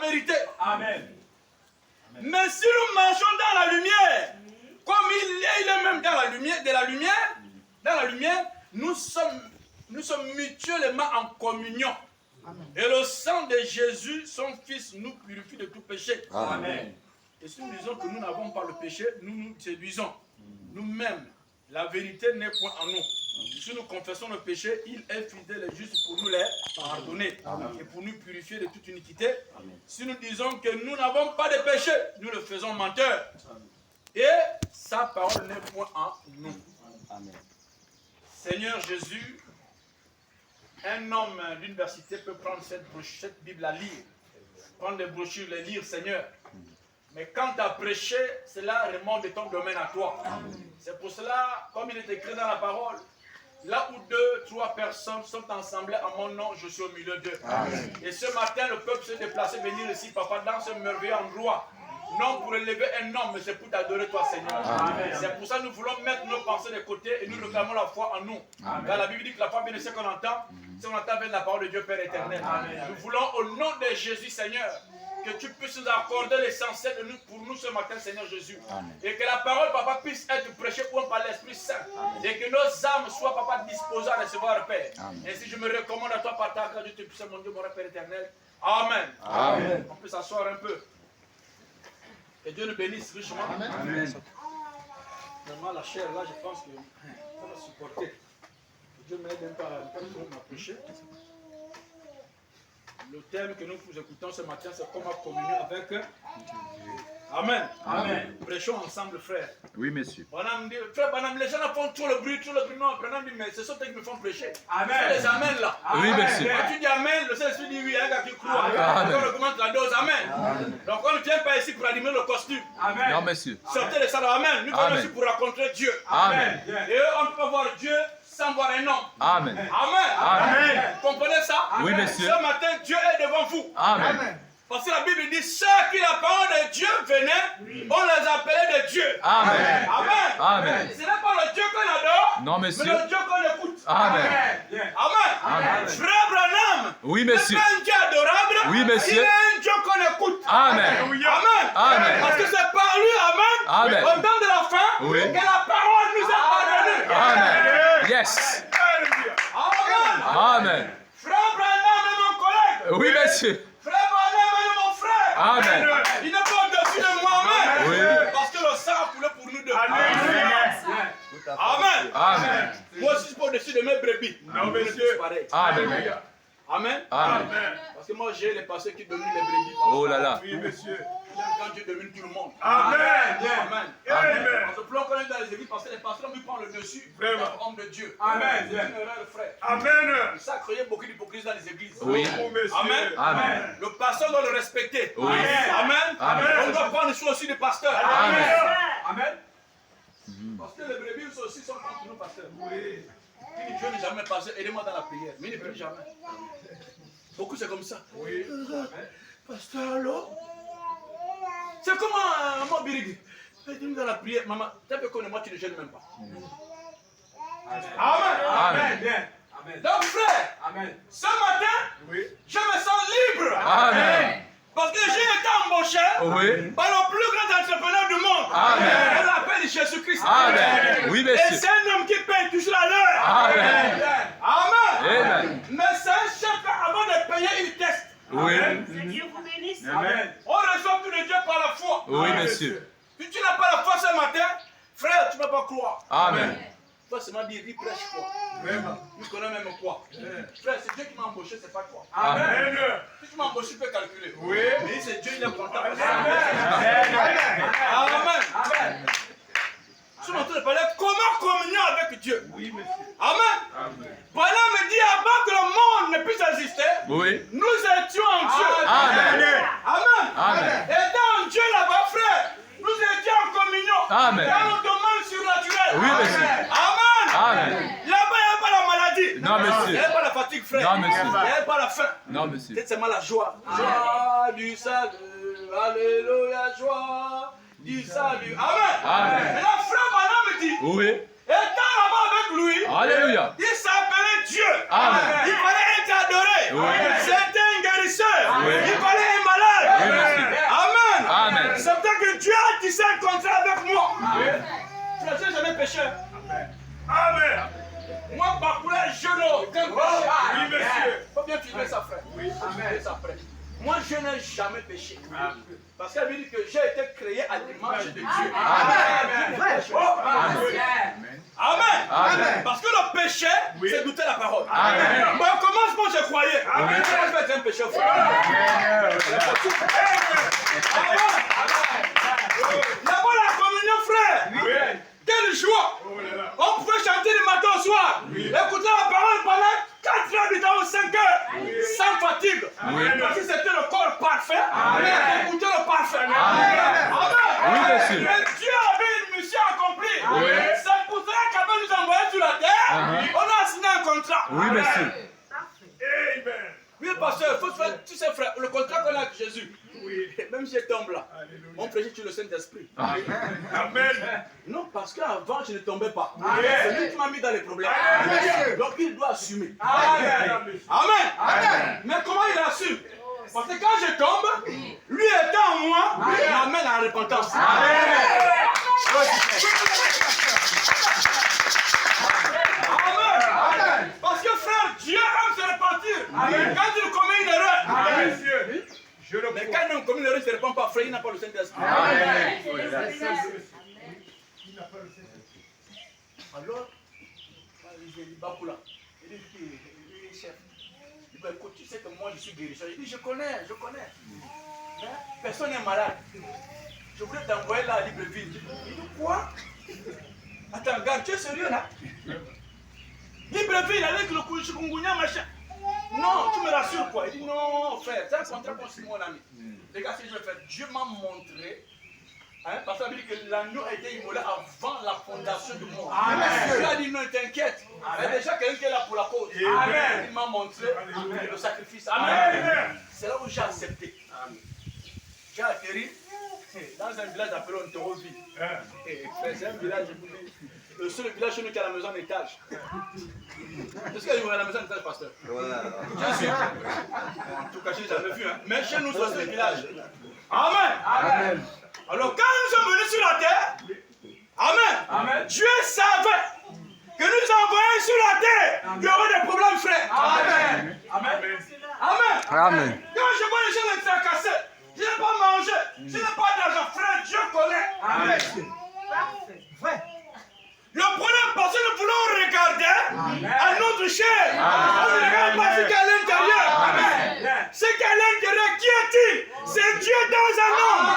vérité. Amen. Mais si nous marchons dans la lumière, comme il est même dans la lumière, nous sommes mutuellement en communion. Amen. Et le sang de Jésus, son Fils, nous purifie de tout péché. Amen. Et si nous disons que nous n'avons pas le péché, nous nous séduisons. Nous-mêmes, la vérité n'est point en nous. Si nous confessons nos péchés, il est fidèle et juste pour nous les pardonner. Amen. Et pour nous purifier de toute iniquité. Amen. Si nous disons que nous n'avons pas de péché, nous le faisons menteur. Amen. Et sa parole n'est point en nous. Amen. Seigneur Jésus, un homme d'université peut prendre cette Bible à lire, prendre des brochures, les lire, Seigneur. Mais quand tu as prêché, cela remonte de ton domaine à toi. C'est pour cela, comme il est écrit dans la parole, là où 2, 3 personnes sont assemblées à mon nom, je suis au milieu d'eux. Et ce matin, le peuple s'est déplacé, venir ici, papa, dans ce merveilleux endroit. Non pour élever un homme, mais c'est pour t'adorer toi, Seigneur. C'est pour ça que nous voulons mettre nos pensées de côté et nous réclamons la foi en nous. Amen. Car la Bible dit que la foi vient de ce qu'on entend. Si on entend bien la parole de Dieu Père éternel. Amen. Nous voulons au nom de Jésus, Seigneur, que tu puisses nous accorder l'essentiel pour nous ce matin, Seigneur Jésus. Amen. Et que la parole, papa, puisse être prêchée par l'Esprit Saint. Amen. Et que nos âmes soient, papa, disposées à recevoir, Père. Amen. Ainsi, je me recommande à toi par ta grâce, Dieu te puisse, mon Dieu, mon Père éternel. Amen. Amen. On peut s'asseoir un peu. Que Dieu nous bénisse richement. Amen. Amen. Vraiment, la chair, là, je pense que ça va supporter. Que Dieu m'aide un peu à m'approcher. Le thème que nous écoutons ce matin, c'est comment communier avec Dieu. Amen. Amen. Prêchons ensemble, frère. Oui, monsieur. Frère Banam, les gens font trop le bruit. Non, Banam dit, mais c'est ça qui me font prêcher. Amen. C'est les amens là. Oui, monsieur. Quand tu dis amen, le Saint-Esprit dit oui, un gars qui croit. On augmente la dose. Amen. Amen. Donc on ne vient pas ici pour animer le costume. Amen. Non, monsieur. Sortez les salles. Amen. Nous venons ici pour rencontrer Dieu. Amen. Et on ne peut pas voir Dieu sans voir un homme. Amen. Amen. Amen. Vous comprenez ça? Oui, monsieur. Ce matin, Dieu est devant vous. Amen. Parce que la Bible dit, ceux qui la parole de Dieu venait, on les appelait de Dieu. Amen. Amen. Amen. Ce n'est pas le Dieu qu'on adore, non, monsieur, mais le Dieu qu'on écoute. Amen. Amen. Amen. Frère Branham, oui, monsieur, c'est pas un Dieu adorable, oui, monsieur, il est un Dieu qu'on écoute. Amen. Amen. Amen. Parce que c'est par lui, amen, amen, au temps de la fin, oui, que la parole nous est parvenue. Amen. Yes. Amen. Amen. Frère Branham est mon collègue. Oui, monsieur. Frère Branham est mon frère. Amen. Il n'est pas au-dessus de moi-même. Oui. Parce que le sang a coulé pour nous deux. Amen. Amen. Amen. Moi aussi, je suis pas au-dessus de mes brebis. Non, monsieur. Pareil. Amen. Amen. Amen. Parce que moi, j'ai les pasteurs qui dominent les brebis. Oh là là. Oui, monsieur. Quand Dieu domine tout le monde. Amen. Amen. Amen. On se plonge quand même dans les églises parce que les pasteurs lui prennent le dessus. Vraiment. Homme de Dieu. Amen. C'est une erreur, frère. Amen. Ça a créé beaucoup d'hypocrisie dans les églises. Oui. Amen. Amen. Le pasteur doit le respecter. Oui. Amen. Amen. On doit prendre le choix aussi du pasteur. Amen. Amen. Parce que les brebis aussi sont contre nous, pasteur. Oui. Il dit, Dieu n'est jamais passé, aidez-moi dans la prière. Mais il ne prie jamais. Beaucoup c'est comme ça. Oui. Pasteur, allô? C'est comment, mon birigi? Aide-nous dans la prière. Maman, tu peux connaître moi, tu ne gênes même pas. Amen. Amen. Amen. Donc, frère, Amen. ce matin, Oui. je me sens libre. Amen. Parce que j'ai été embauché Oui. par le plus grand entrepreneur du monde. Amen. On l'appelle Jésus-Christ. Amen. Oui, Et monsieur. c'est un homme qui paye toujours à l'heure. Amen. Amen. Amen. Mais c'est un chef avant de payer une test. Oui. Que Dieu vous bénisse. Amen. On reçoit tout de Dieu par la foi. Oui, monsieur. Si tu n'as pas la foi ce matin, frère, tu ne vas pas croire. Amen. Toi, c'est ma dire, il prêche quoi? Vraiment. Tu connais même quoi? Frère, c'est Dieu qui m'a embauché, c'est pas toi. Amen. Si tu m'as embauché, tu peux calculer. Oui. Mais c'est Dieu, il est content. Amen. Amen. Je suis en train de parler comment communier avec Dieu. Oui, monsieur. Amen. Voilà me dit avant que le monde ne puisse exister, Oui. nous étions en Dieu. Amen. Amen. Amen. Et dans Dieu là-bas, frère, nous étions en communion. Amen. Dans notre domaine surnaturel. Oui, monsieur. Amen. Amen. Là-bas, il n'y a pas la maladie. Non, monsieur. Il n'y a pas la fatigue, frère. Non, monsieur. Il n'y a pas la faim. Non, monsieur. C'est seulement la joie. Joie du salut. Alléluia, joie du salut. Amen. Amen. Et là, frère Manan me dit, Oui. étant là-bas avec lui, Alléluia. il s'appelait Dieu. Amen. Il fallait être adoré. Oui. C'était un guérisseur. Oui. Il fallait être malade. établissez un contrat avec moi. Frère, je n'ai jamais péché. Amen. Moi, parcourir je n'ai aucun péché. Oui, monsieur. Il faut bien filmer ça, frère. Oui, amen. Moi, je n'ai jamais péché. Parce qu'elle me dit que j'ai été créé à l'image de Dieu. Amen. Amen. Parce que le péché, c'est douter la parole. Amen. Bon, comment moi je croyais? Amen. Je vais être un péché, frère. D'abord la communion, frère. Quelle joie. On pouvait chanter du matin au soir. Écouter la parole pendant 4 heures du temps ou 5 heures. Sans fatigue. Parce que c'était le corps parfait. Écouter le parfait. Amen. Mais Dieu avait une mission accomplie. C'est pour ça qu'avant de nous envoyer sur la terre, on a signé un contrat. Oui, monsieur. Oui, pasteur, il faut faire, tu sais, frère, le contrat qu'on a avec Jésus. Même si je tombe là, mon péché, tu le Saint-Esprit. Amen. Non, parce qu'avant, je ne tombais pas. C'est lui qui m'a mis dans les problèmes. Donc, il doit assumer. Amen. Mais comment il assume? Parce que quand je tombe, lui étant en moi, il m'amène à la repentance. Amen. Parce que frère, Dieu aime se repentir. Quand il commet une erreur. Mais quand il commet une erreur, il ne se repent pas, frère, il n'a pas le Saint-Esprit. Alors, j'ai dit, Bakoula, il dit, chef, il dit, écoute, tu sais que moi je suis guérisseur. Il dit, je connais. Mais personne n'est malade. Je voulais t'envoyer là à Libreville. Il dit, quoi? Attends, regarde, tu es sérieux là? Libreville avec le chikungunya, machin. Non, tu me rassures quoi? Il dit, non, frère, c'est un contrat pour 6 mois l'année. Regarde ce que je vais faire. Dieu m'a montré. Parce qu'il dit que l'agneau a été immolé avant la fondation du monde. Dieu a dit non, t'inquiète. Il y a déjà quelqu'un qui est là pour la cause. Il m'a montré le sacrifice. Amen. C'est là où j'ai accepté. J'ai atterri dans un village appelé Ontoroville. C'est un village, le seul village chez nous qui a la maison en étage. Est-ce qu'il y a la maison en étage, pasteur? Je suis. En tout cas, je n'ai jamais vu. Mais chez nous, c'est le village. Amen. Alors quand nous sommes venus sur la terre, Amen. Dieu savait que nous envoyons sur la terre, il y aurait des problèmes, frère. Amen. Quand je vois les gens me tracasser, je n'ai pas mangé, je n'ai pas d'argent, frère, Dieu connaît. Le problème, parce que nous voulons regarder à notre chair. On ne regarde pas ce qu'il y a à l'intérieur. Ce qu'il y a à l'intérieur, qui est-il? C'est Dieu dans un homme.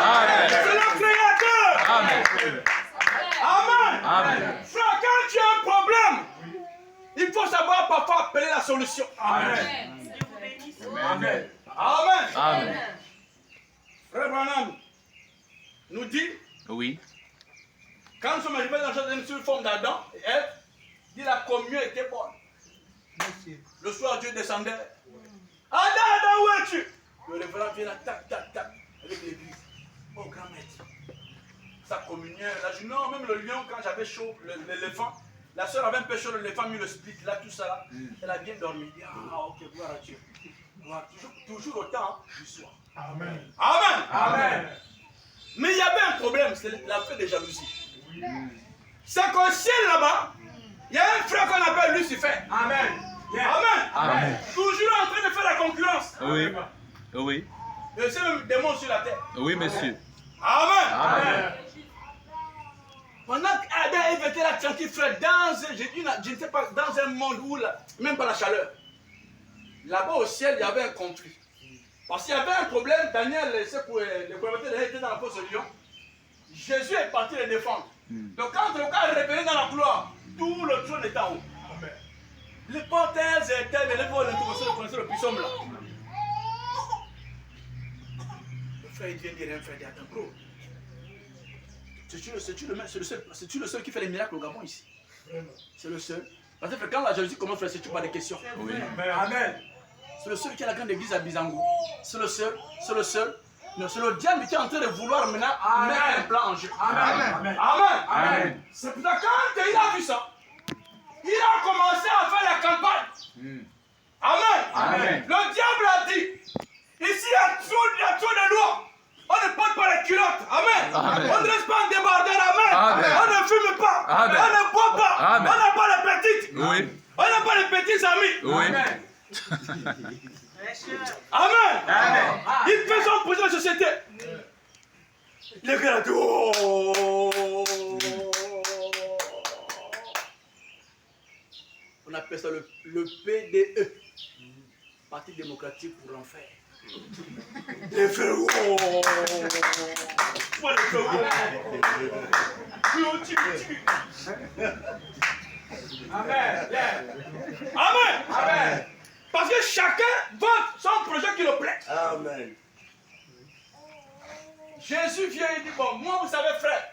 C'est le Créateur. Amen. Frère, quand tu as un problème, il faut savoir parfois appeler la solution. Amen. Frère Branham nous dit, Oui. quand nous sommes arrivés dans une forme d'Adam et Ève, dit la communion était bonne. Le soir, Dieu descendait. Adam, où es-tu? Le révérend vient là, tac, avec l'église. Oh, grand maître. Sa communion, là, je dis non, même le lion, quand j'avais chaud, l'éléphant, la soeur avait un peu chaud, l'éléphant a mis le split, là, tout ça, là. Elle a bien dormi. Elle dit, ah, ok, gloire à Dieu. Toujours au temps du soir. Amen. Mais il y avait un problème, c'est la fête de jalousie. C'est qu'au ciel là-bas, il y a un frère qu'on appelle Lucifer. Amen. Toujours en train de faire la concurrence. Oui. Et c'est même démon sur la terre. Oui, monsieur. Amen. Pendant qu'Adam et Ève étaient là tranquilles, frère, je ne sais pas, dans un monde où, même pas la chaleur, là-bas au ciel, il y avait un conflit. Parce qu'il y avait un problème, Daniel, le prophète était dans la fosse de lion. Jésus est parti les défendre. Donc quand le cas est révélé dans la gloire, tout le trône est en haut. Les portes étaient, les volets, vous connaissez le puissant là. Le frère il vient dire à un frère, attends gros. C'est-tu le seul qui fait les miracles au Gabon ici? C'est le seul. Parce que quand la jalousie commence, frère, c'est-tu pas des questions? Oui. Amen. C'est le seul qui a la grande église à Bizango. C'est le seul. Non, c'est le diable qui est en train de vouloir maintenant mettre un plan en jeu. Amen. C'est pour ça que quand il a vu ça, il a commencé à faire la campagne. Amen. Le diable a dit, ici il y a trop de lois. On ne porte pas les culottes. Amen. On ne reste pas Amen. Il fait son projet de société. Les gars, on appelle ça le PDE. Parti démocratique pour l'enfer. Les frères, Amen. Amen. Amen. Parce que chacun vote son projet qui le plaît. Amen. Jésus vient et dit, bon, moi vous savez frère,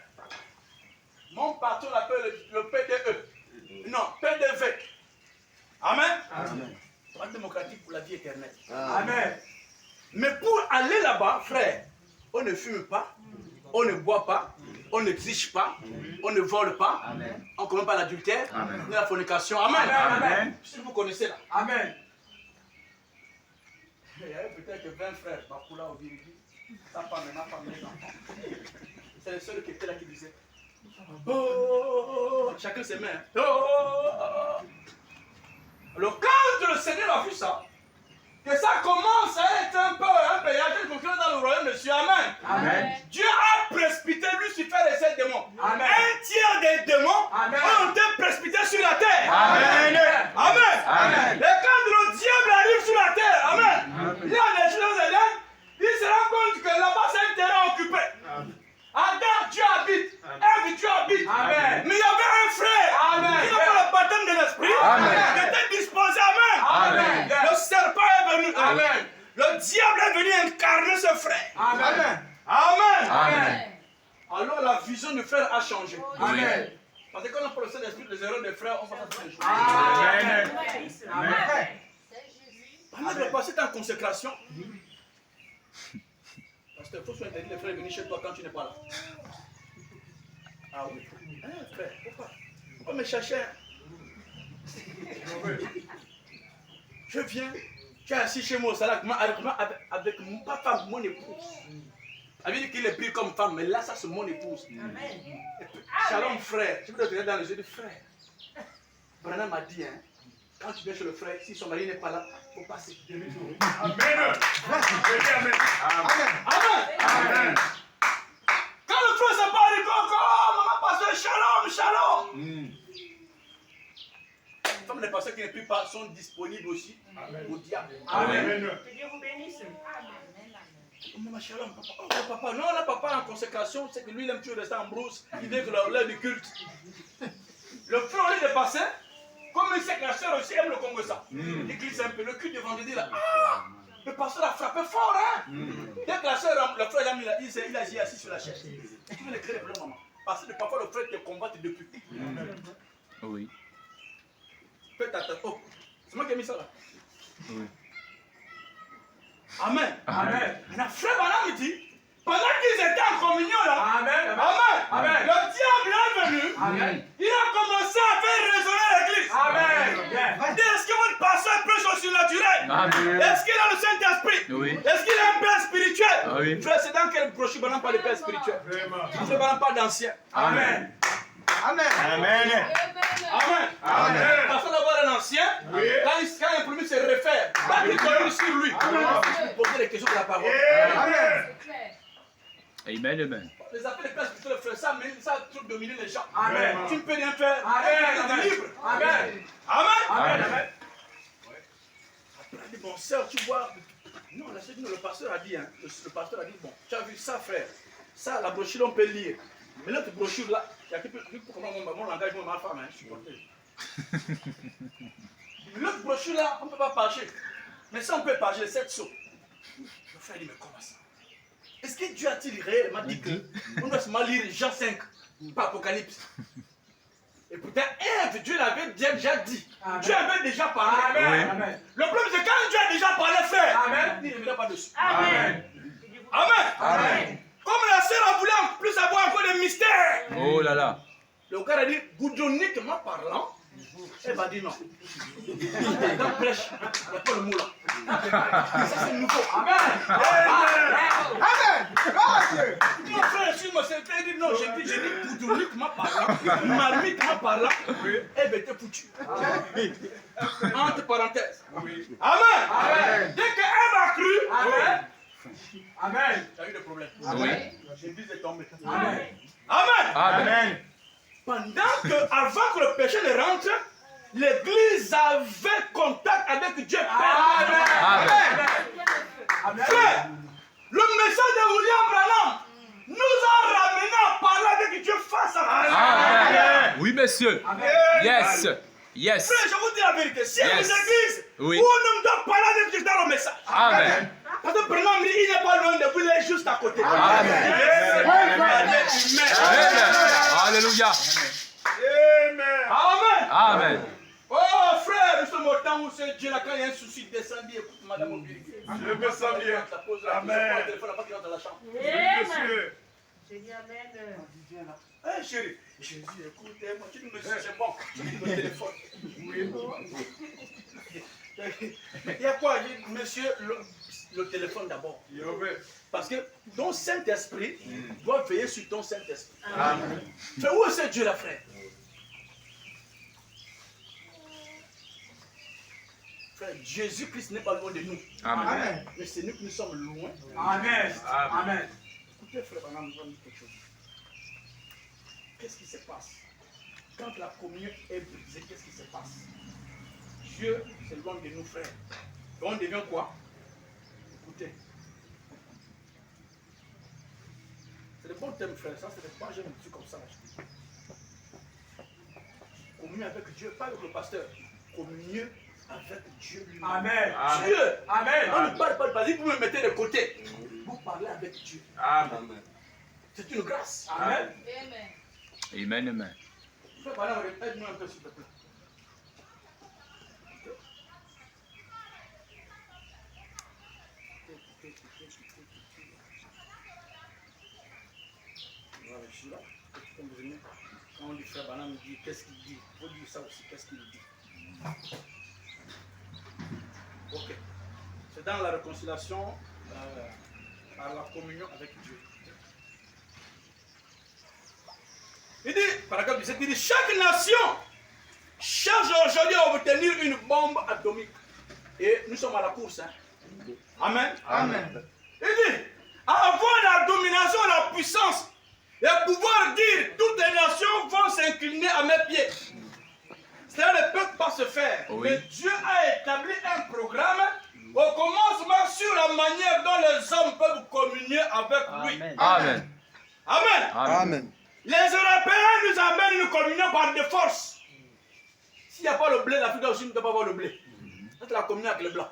mon patron l'appelle le PDE. Non, PDV. Amen. Amen. Parti démocratique pour la vie éternelle. Amen. Mais pour aller là-bas, frère, on ne fume pas, on ne boit pas, on n'exige pas, on ne vole pas, on ne commet pas l'adultère, ni la fornication. Amen. Amen. Si vous connaissez là. Amen. Il y avait peut-être 20 frères, Bakula au Virigi, sa femme et ma femme, les enfants. C'est le seul qui était là qui disait oh, chacun ses mains. Oh. Alors quand le Seigneur a vu ça, que ça commence à être un peu un péage de concurrence dans le royaume de Dieu. Amen. Amen. Dieu a précipité Lucifer et ses démons. Amen. Un tiers des démons Amen. ont été précipités sur la terre. Amen. Amen. Amen. Et quand le diable arrive sur la terre, amen, il y a des choses dedans, il se rend compte que là-bas c'est un terrain occupé. Adam, Dieu habite. Ève, Dieu habite. Amen. Mais il y avait un frère Amen. qui n'a pas le baptême de l'esprit. Amen. Il était disposé. Amen. Amen. Le serpent est venu. Amen. Le diable est venu incarner ce frère. Amen. Amen. Amen. Alors la vision du frère a changé. Amen. Parce que quand on parle de l'esprit des erreurs des frères, on va faire toutes les choses. Amen. Amen. Pendant que le passé est en consécration, parce qu'il faut soigner les frères venir chez toi quand tu n'es pas là. Ah oui, frère, pourquoi me chercher? Je viens, tu es assis chez moi au salon avec ma femme, mon épouse. Elle dit qu'il est pris comme femme, mais là, ça c'est mon épouse. Shalom frère, je veux te regarder dans les yeux du frère. Branham m'a dit, hein, quand tu viens chez le frère, si son mari n'est pas là, il faut passer. Amen. Amen. Quand le frère s'est pas dit, oh, maman pasteur, shalom, shalom. Comme les pasteurs qui ne prient pas sont disponibles aussi au diable. Amen. Que Dieu vous bénisse. Oh, maman, shalom, papa. Oh, papa. Non, là, papa en consécration, c'est que lui, il aime toujours rester en brousse. Il veut que l'heure du culte. Le frère, au lieu de passer, comme il sait que la soeur aussi aime le Congo, ça. Il glisse un peu. Le culte de vendredi, là. Ah, le pasteur a frappé fort, hein. Dès que la soeur, le frère, il a assis sur la chaise. Tu veux le créer pour le maman. Parce que parfois, le frère te combatte depuis. Oui. Fais ta tête. Oh, c'est moi qui ai mis ça là. Oui. Amen. Amen. Maintenant, frère Branham me dit, pendant qu'ils étaient en communion là, Amen. Amen. Le diable est venu. Amen. Il a commencé à faire résonner l'église. Amen. Est-ce que votre pasteur prêche au surnaturel? Amen. Est-ce qu'il a le Saint-Esprit? Oui. Est-ce qu'il a un père spirituel? Ah oui. Frère, c'est dans quel brochure Branham parle de père spirituel? Frère Branham parle d'ancien. Amen. Amen. Amen. Amen. Parce qu'on va voir un ancien, quand un premier se réfère, quand il connaît sur lui, il pose des questions de la parole. Amen. Amen, amen. Les appels de père spirituel, frère, ça a trop dominé les gens. Amen. Tu ne peux rien faire. Amen. Tu es libre. Amen. Amen. Amen. Après, il dit, bon, sœur, tu vois. Non, le pasteur a dit, hein, le pasteur a dit, bon, tu as vu ça, frère. Ça, la brochure, on peut lire. Mais l'autre brochure là, il y a quelqu'un qui peut comprendre mon langage, moi, ma femme, hein, je suis porté. L'autre brochure là, on ne peut pas parcher. Mais ça, on peut parcher 7 sauts. Le frère dit, mais comment ça? Est-ce que Dieu a-t-il réellement dit qu'on doit seulement lire Jean 5, pas Apocalypse? Et pourtant, Ève, Dieu l'avait déjà dit. Amen. Dieu avait déjà parlé. Amen. Amen. Le problème, c'est quand Dieu a déjà parlé, frère, Amen. il ne reviendra pas dessus. Amen. Amen. Amen. Comme la sœur a voulu en plus avoir encore des mystères. Oh là là. Le gars a dit, goudroniquement parlant, elle va dire non. Dans le prêche, il n'y a pas le mot là. Ça c'est nouveau. Amen. Amen. Amen. Mon frère, suis-moi, c'est fait, il dit non, j'ai dit hydrauliquement parlant, marmiquement parlant, elle était foutue. Entre parenthèses. Amen. Dès qu'elle a cru, Amen. il y a eu des problèmes. Oui. L'église est tombée. Amen. Amen. Amen. Pendant que, avant que le péché ne rentre, l'église avait contact avec Dieu. Amen. Frère, le message de William Branham nous a ramené à parler avec Dieu face à face. Amen. Oui, monsieur. Yes. Yes. Frère, je vous dis la vérité. Si il y a Yes. une église Oui. où on doit parler avec Dieu dans le message. Amen. Parce que Branham, il n'est pas loin de vous, il est juste à côté. Amen. Amen. Alléluia. Amen. Amen. Oh frère, nous sommes au temps où c'est Dieu là, quand il y a un souci, descendez, écoute Madame Obiri. Je me sens bien. Amen. Le téléphone, pas qu'il entre dans la chambre. Monsieur. J'ai dit amen. Eh chérie, je dis écoute, moi tu me dis c'est bon, tu dis le téléphone. Il y a quoi? Je dis, monsieur, le téléphone d'abord. Parce que ton Saint-Esprit doit veiller sur ton Saint-Esprit. Amen. Mais où est ce Dieu là, frère? Frère, Jésus-Christ n'est pas loin de nous. Amen. Mais c'est nous qui nous sommes loin. Amen. Amen. Écoutez, frère, madame, je vais vous dire quelque chose. Qu'est-ce qui se passe? Quand la communion est brisée, qu'est-ce qui se passe? Dieu s'éloigne de nous, frères. Et on devient quoi? Écoutez. C'est le bon thème, frère. Ça, c'est pas j'aime un truc comme ça. Communion avec Dieu, pas avec le pasteur. Communion avec Dieu lui-même. Amen. Dieu. Amen. On ne parle pas de basique, vous me mettez de côté. Vous parlez avec Dieu. Amen. C'est une grâce. Amen. Amen. Amen. Frère, madame, aide-nous un peu, s'il te plaît. Voilà, je suis là. Quand on dit frère Banam, il dit qu'est-ce qu'il dit. Il faut dire ça aussi, qu'est-ce qu'il dit. Ok. C'est dans la réconciliation par la communion avec Dieu. Il dit, paragraphe 17, il dit, chaque nation cherche aujourd'hui à obtenir une bombe atomique. Et nous sommes à la course. Hein. Amen. Amen. Il dit, avoir la domination, la puissance, et pouvoir dire, toutes les nations vont s'incliner à mes pieds. Cela ne peut pas se faire. Oui. Mais Dieu a établi un programme au commencement sur la manière dont les hommes peuvent communier avec lui. Amen. Amen. Amen. Les Européens nous amènent une communion par de force. S'il n'y a pas le blé, l'Afrique aussi ne doit pas avoir le blé. C'est la communion avec le blanc.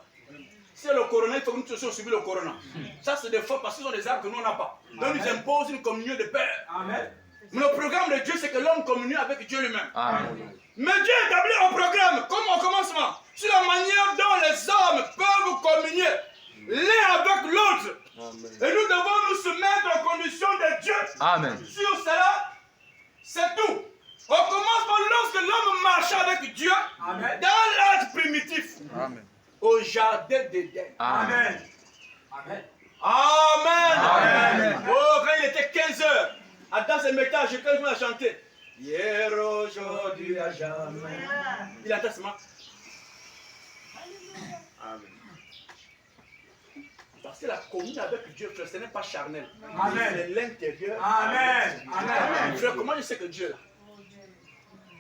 Si le corona, il faut que nous tous suivions le corona. Ça, c'est des forces parce qu'ils ont des armes que nous, on n'a pas. Donc, ils imposent une communion de paix. Amen. Mais le programme de Dieu, c'est que l'homme communie avec Dieu lui-même. Amen. Mais Dieu établit un programme, comme au commencement, sur la manière dont les hommes peuvent communier l'un avec l'autre. Et nous devons nous soumettre aux conditions de Dieu. Amen. Sur cela, c'est tout. Au commencement, lorsque l'homme marchait avec Dieu, Amen. dans l'âge primitif, Amen. au jardin d'Éden. Amen. Amen. Amen. Amen. Oh, quand il était 15 heures, Adam se mettait à chanter, à chanter. Hier, aujourd'hui, à jamais. Il attend seulement. Parce que la communion avec Dieu, frère, ce n'est pas charnel. Amen. C'est l'intérieur. Amen. Amen. Frère, comment je sais que Dieu est là?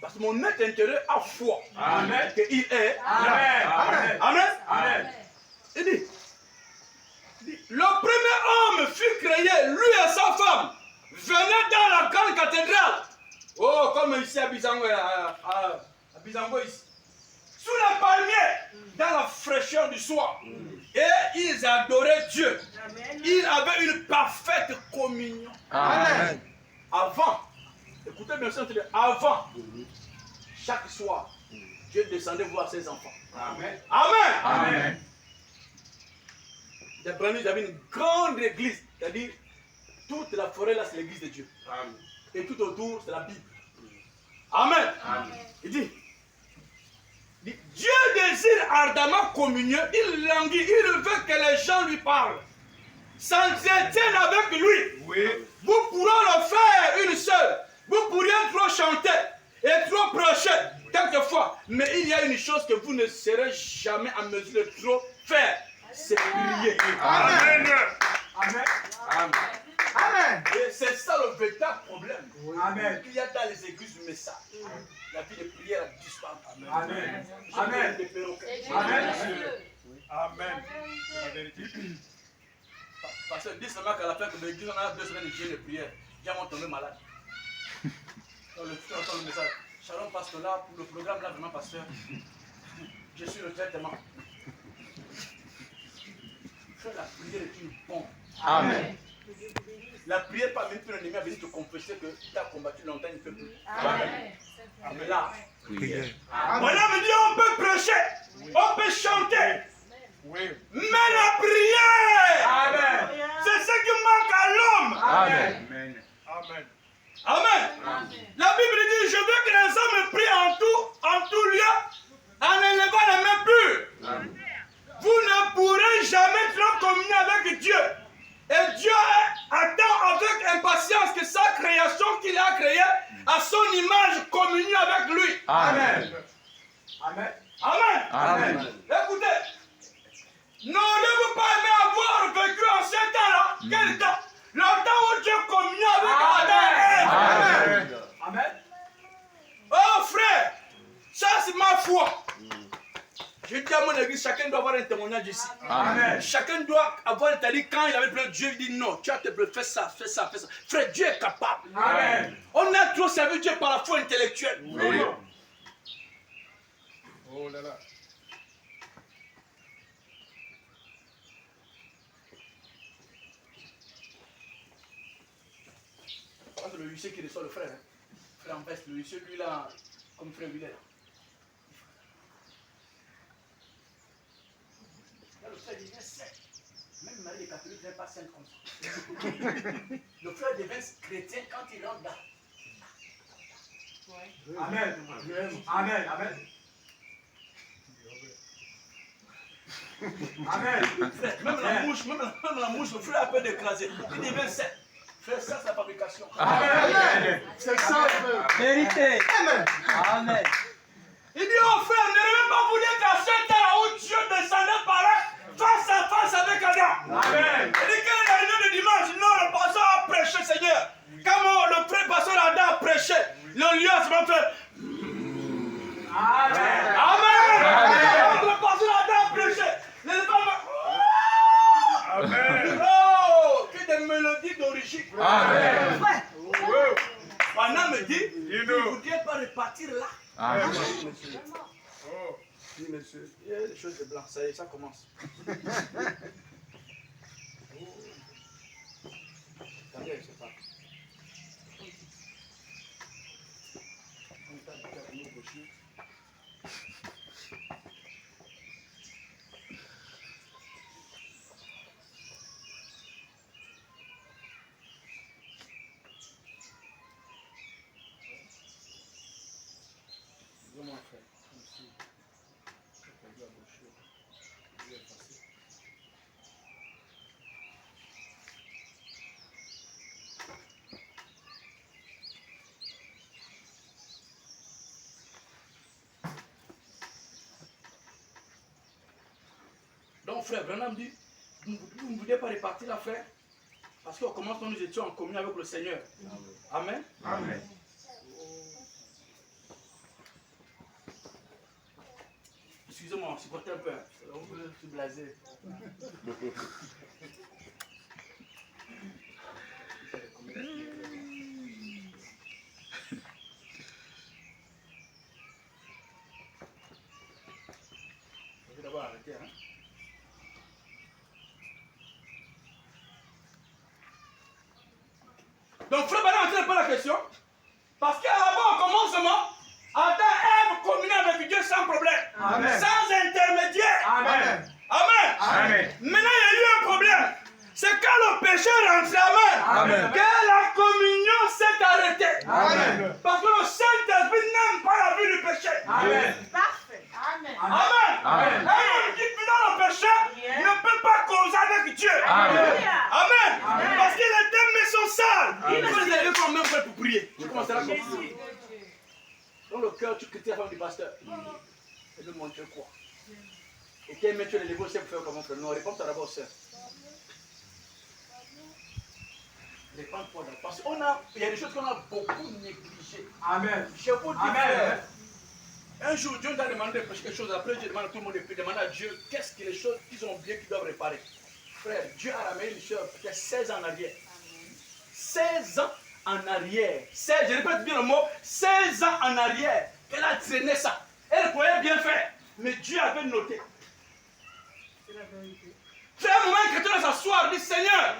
Parce que mon être intérieur a foi. Amen. Qu'il est. Amen. Amen. Amen. Amen. Il dit, le premier homme fut créé, lui et sa femme, venaient dans la grande cathédrale. Oh, comme ici à Bizango, à Bizango ici. Sous les palmiers, dans la fraîcheur du soir. Et ils adoraient Dieu. Ils avaient une parfaite communion. Amen. Avant, écoutez bien ça, avant, chaque soir, Dieu descendait voir ses enfants. Amen. Amen. Amen. Les premiers, ils avaient une grande église, c'est-à-dire toute la forêt là, c'est l'église de Dieu. Amen. Et tout autour, c'est la Bible. Amen. Amen. Il dit, Dieu désire ardemment communion, il languit, il veut que les gens lui parlent, s'entretiennent avec lui. Oui. Vous pourrez le faire une seule. Vous Mais il y a une chose que vous ne serez jamais en mesure de trop faire. C'est prier. Amen. Amen. Amen. Et c'est ça le véritable problème. Amen. Il y a dans les églises du message. La vie de prière a disparu. Amen. Je Amen. prie des perroquets. Amen. Amen. Parce que dis seulement qu'à la fin de l'église, on a 2 semaines de jeûne de prière. J'ai mon tombé malade. Dans le futur, on entend le message. Shalom, pasteur, là, pour le programme, là, vraiment, pasteur, je suis le traitement. Faire la prière est une bombe. Amen. La prière pas même pour l'ennemi à venir te confesser que tu as combattu longtemps, il ne peut plus. Amen. Mais là, Prière. on a me dit on peut prêcher, on peut chanter, Oui. mais la prière, Amen. c'est ce qui manque à l'homme. Amen. Amen. Amen. Amen. La Bible dit, je veux que les hommes prient en tout lieu, en élevant les mains pures. Vous ne pourrez jamais trop communier avec Dieu. Et Dieu attend avec impatience que sa création qu'il a créée, à son image, communie avec lui. Amen. Amen. Amen. Amen. Écoutez, n'auriez-vous pas aimé avoir vécu en ce temps-là? Quel temps? Le temps où Dieu communiait avec Adam et Ève. Amen. Amen. Oh frère, ça c'est ma foi. Je dis à mon église, chacun doit avoir un témoignage ici. Amen. Chacun doit avoir un dit quand il avait plein de Dieu, il dit non, tu as te fais ça, fais ça, fais ça. Frère, Dieu est capable. Amen. On a trop servi Dieu par la foi intellectuelle. Oui. Oh là là. Entre le huissier qui reçoit le frère, frère en veste, le huissier lui là, comme frère Willem. Là, le frère devient saint. Même Marie les catholiques ne devient pas sainte comme ça. Le frère devient chrétien quand il rentre là. Amen. Amen. Amen. Amen. Frère, même la mouche, le frère a peur d'écraser. Il devient saint. Frère, ça c'est la fabrication. Amen. C'est ça, frère. Vérité. Amen. Amen. Il dit, oh frère, ne même pas vous dire qu'à ce temps où Dieu descendait par là, face à face avec Adam. Amen. Il dit, quelle est la réunion de dimanche? Non, le pasteur a prêché, Seigneur. Quand le frère pasteur Adam a prêché, le lion se va faire. Amen. Amen. Le pasteur Adam a prêché. Les femmes. Amen. Oh, que des mélodies d'origine. Amen. Pendant me dit, vous ne voudriez pas repartir là. Amen. Oh. Oui, monsieur. Il y a des choses de blanc, ça y est, ça commence. Attendez, je sais pas. Mon frère, comme si j'ai perdu la brochure. Je vais passer. Donc frère, Branham dit, vous ne voulez pas repartir là, frère? Parce qu'au commencement, nous étions en communion avec le Seigneur. Amen. Amen. Excusez-moi, supportez un peu. Je suis blasé. Je vais d'abord arrêter. Hein? Donc, frère Bala, n'entrez pas la question. Parce qu'avant, au commencement, Adam et Ève communiaient avec Dieu sans problème. Amen. Sans intermédiaire. Amen. Amen. Amen. Maintenant, il y a eu un problème. C'est quand le péché rentre Amen. que la communion s'est arrêtée. Amen. Parce que le Saint-Esprit n'aime pas la vie du péché. Amen. Parfait. Amen. Amen. Amen. Et qui vit dans le péché ne peut pas causer avec Dieu. Amen. Amen. Amen. Parce qu'il est des maisons sales. Amen. Vous allez faire même pour prier. Je commencerai à Jésus. continuer. Dans le cœur, tu critiques la femme du pasteur. Et de montrer quoi? Ok, mais tu es le niveau, c'est pour faire comment faire? Non, réponds-toi d'abord, sœur. Réponds-toi d'abord. Parce qu'il y a des choses qu'on a beaucoup négligées. Amen. Je vous dis, Amen. frère, un jour, Dieu nous a demandé de prêcher quelque chose. Après, je demande à tout le monde de demander à Dieu qu'est-ce que les choses qu'ils ont oubliées qu'ils doivent réparer. Frère, Dieu a ramené une soeur peut-être 16 ans en arrière. 16 ans en arrière. 16, je répète bien le mot, 16 ans en arrière. Elle a traîné ça. Elle pouvait bien faire. Mais Dieu avait noté. C'est la vérité. C'est un moment que tu dois s'asseoir et dire Seigneur,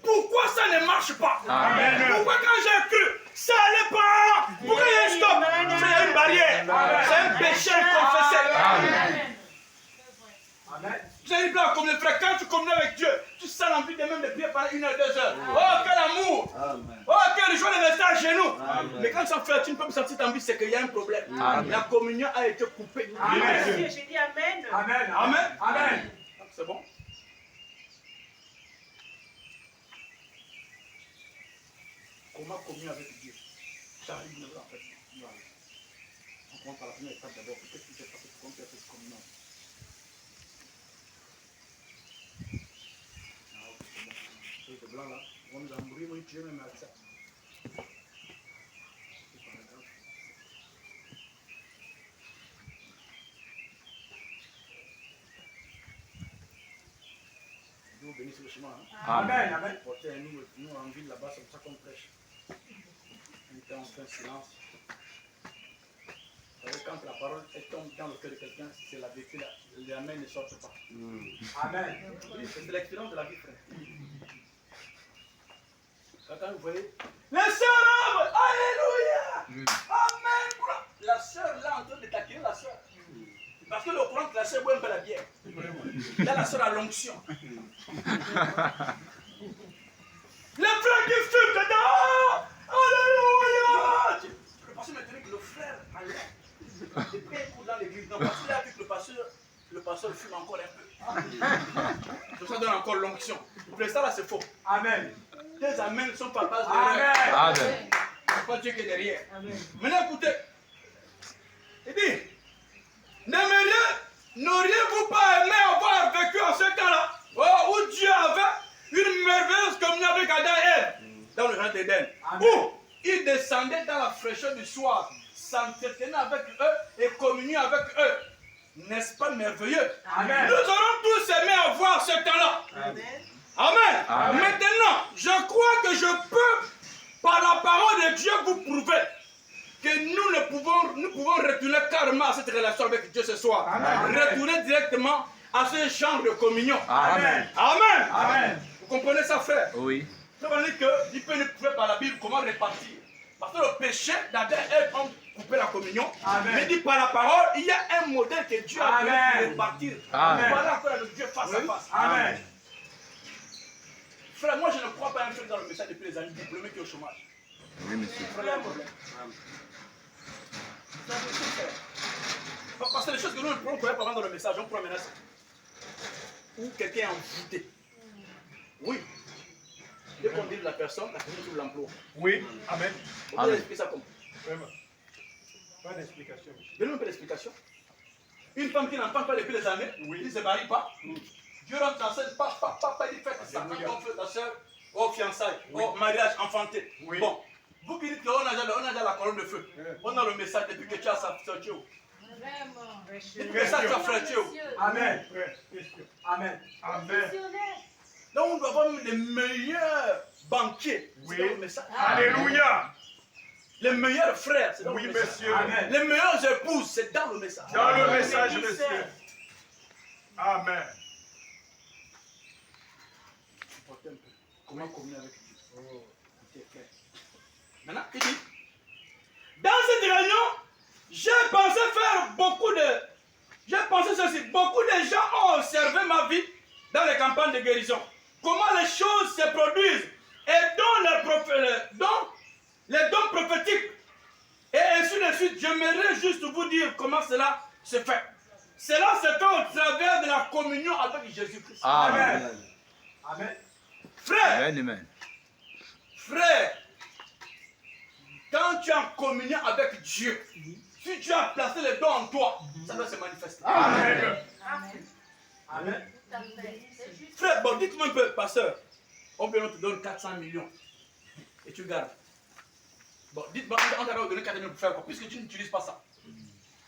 pourquoi ça ne marche pas? Amen. Pourquoi quand j'ai cru, ça n'allait pas? Pourquoi il y a un stop? C'est une barrière. C'est un péché inconfessé. Amen. Amen. J'ai dit là, comme le frère, quand tu communies avec Dieu, tu sens l'envie de même de prier pendant 1 heure, 2 heures. Oh, quel amour! Oh, quelle joie de rester à genoux! Mais quand tu en fais, tu ne peux pas sentir ta envie, c'est qu'il y a un problème. La communion a été coupée. Monsieur, j'ai dit Amen. Amen. Amen. Amen. C'est bon? Comment communier avec Dieu? J'arrive en fait. On commence par la première étape d'abord. Qu'est-ce qui s'est passé pour qu'on puisse faire cette communion? Ce blanc là, on nous a mouru, on tue même avec ça. Dieu bénisse le chemin. Amen. Amen. Portez nous en ville là-bas, c'est pour ça qu'on prêche. On fait un silence. Vous savez, quand la parole tombe dans le cœur de quelqu'un, c'est la vérité, les amens ne sortent pas. Amen. C'est l'expérience de la vie, frère. Quand vous voyez, les sœurs, alléluia, amen. La sœur là en train de taquiner la sœur. Parce que le courant que la sœur boit un peu la bière. Là, la sœur a l'onction. Le frère qui fume dedans, alléluia. Le pasteur me dit que le frère a l'air. Il paye pour dans l'église. Non, parce qu'il a vu que le pasteur fume encore un peu. Ça donne encore l'onction. Le ça là, c'est faux. Amen. Tes amens ne sont pas base de Amen. Amen. C'est pas Dieu qui est derrière. Maintenant, écoutez. Il dit, n'auriez-vous pas aimé avoir vécu en ce temps-là, où Dieu avait une merveilleuse communion avec Adam et Ève, dans le jardin d'Éden, où il descendait dans la fraîcheur du soir, s'entretenait avec eux et communiait avec eux. N'est-ce pas merveilleux? Amen. Nous aurons tous aimé avoir ce temps-là. Amen. Amen. Amen. Maintenant, je crois que je peux, par la parole de Dieu, vous prouver que nous pouvons retourner carrément à cette relation avec Dieu ce soir. Amen. Retourner directement à ce genre de communion. Amen. Amen. Amen. Vous comprenez ça, frère? Oui. Ça veut dire que Dieu peut nous prouver par la Bible comment répartir. Parce que le péché d'Adam et Ève ont coupé la communion. Amen. Mais dit par la parole, il y a un modèle que Dieu a donné pour Amen. répartir. Amen. Voilà encore avec Dieu face à face. Amen. Frère, moi je ne crois pas un truc dans le message depuis les années diplômés qui est au chômage. Oui, monsieur. Frère, il y a un problème. Vous avez tout fait. Parce que les choses que nous ne prenons pas dans le message, on prend maintenant ça. Ou quelqu'un est envoûté. Oui. Dès qu'on dit de la personne trouve l'emploi. Oui. Amen. On peut Amen. expliquer ça comme. Vraiment. Pas d'explication. Donnez-nous un peu d'explication. Une femme qui n'entend pas depuis les années, qui ne se marie pas, Dieu rentre dans cette papa, il fait ça. Quand on fait ta soeur, au fiançailles, au mariage enfanté. Oui. Bon, vous qui dites qu'on a déjà la colonne de feu, on a le message depuis que tu as sorti où? Vraiment. Depuis que ça, tu as frère où? Amen. Amen. Amen. Donc on doit avoir les meilleurs banquiers. Oui. C'est dans le message. Alléluia. Les meilleurs frères, c'est dans Oui, le message. monsieur. Amen. Les meilleures épouses, c'est dans le message. Dans le Amen. message, Amen. monsieur. Amen. Supportez un peu. Comment communier avec Dieu? C'est clair. Maintenant, il dit, dans cette réunion, j'ai pensé faire j'ai pensé ceci, beaucoup de gens ont observé ma vie dans les campagnes de guérison. Comment les choses se produisent et dont les dons prophétiques. Et ainsi de suite, j'aimerais juste vous dire comment cela se fait. Cela se fait au travers de la communion avec Jésus-Christ. Amen. Amen. Frère, Amen. Amen. frère, quand tu es en communion avec Dieu, Si Dieu a placé les dons en toi, ça doit se manifester. Amen. Amen. Amen. Tout à fait. C'est juste. Frère, bon, dites-moi un peu, pasteur. On te donne 400 millions et tu gardes. Bon, dites-moi, on t'a donné 400 millions pour faire quoi? Puisque tu n'utilises pas ça.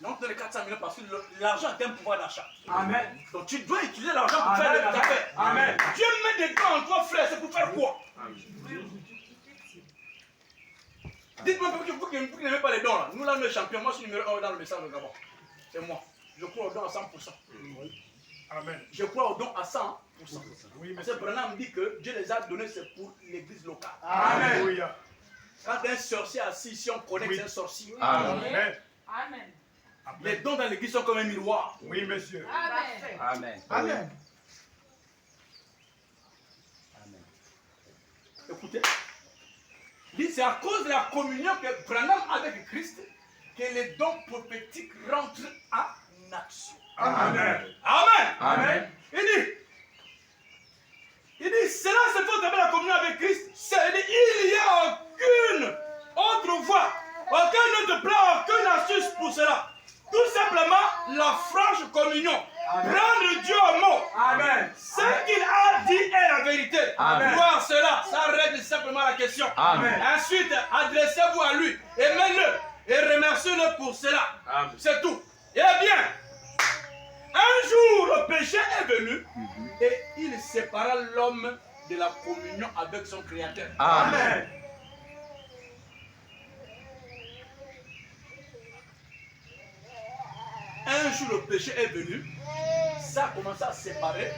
Donc, on te donne 400 millions parce que l'argent a un pouvoir d'achat. Amen. Donc, tu dois utiliser l'argent pour faire des affaires. Amen. Dieu met des dons en toi, frère, c'est pour faire quoi? Dites-moi vous qui n'aimez pas les dons là. Nous là, nous les champions. Moi, je suis numéro 1 dans le message de Gabon. C'est moi. Je crois aux dons à 100%. Amen. Je crois aux dons à 100%. Oui, Parce que Branham dit que Dieu les a donnés, c'est pour l'église locale. Amen. Alléluia. Quand un sorcier assis, si on connaît que c'est un sorcier, Amen. Amen. les dons dans l'église sont comme un miroir. Oui, monsieur. Amen. Amen. Amen. Écoutez, dit c'est à cause de la communion que Branham a avec Christ que les dons prophétiques rentrent en action. Amen. Amen. Amen. Il dit, cela c'est pour la communion avec Christ. Il n'y a aucune autre voie, aucun autre plan, aucune astuce pour cela. Tout simplement la franche communion. Amen. Prendre Dieu au mot. Amen. Ce qu'il a dit est la vérité. Amen. Voir cela, ça règle simplement la question. Amen. Ensuite, adressez-vous à lui, aimez-le et remerciez-le pour cela. Amen. C'est tout. Eh bien, un jour le péché est venu et il sépara l'homme de la communion avec son Créateur. Amen. Un jour le péché est venu, ça a commencé à séparer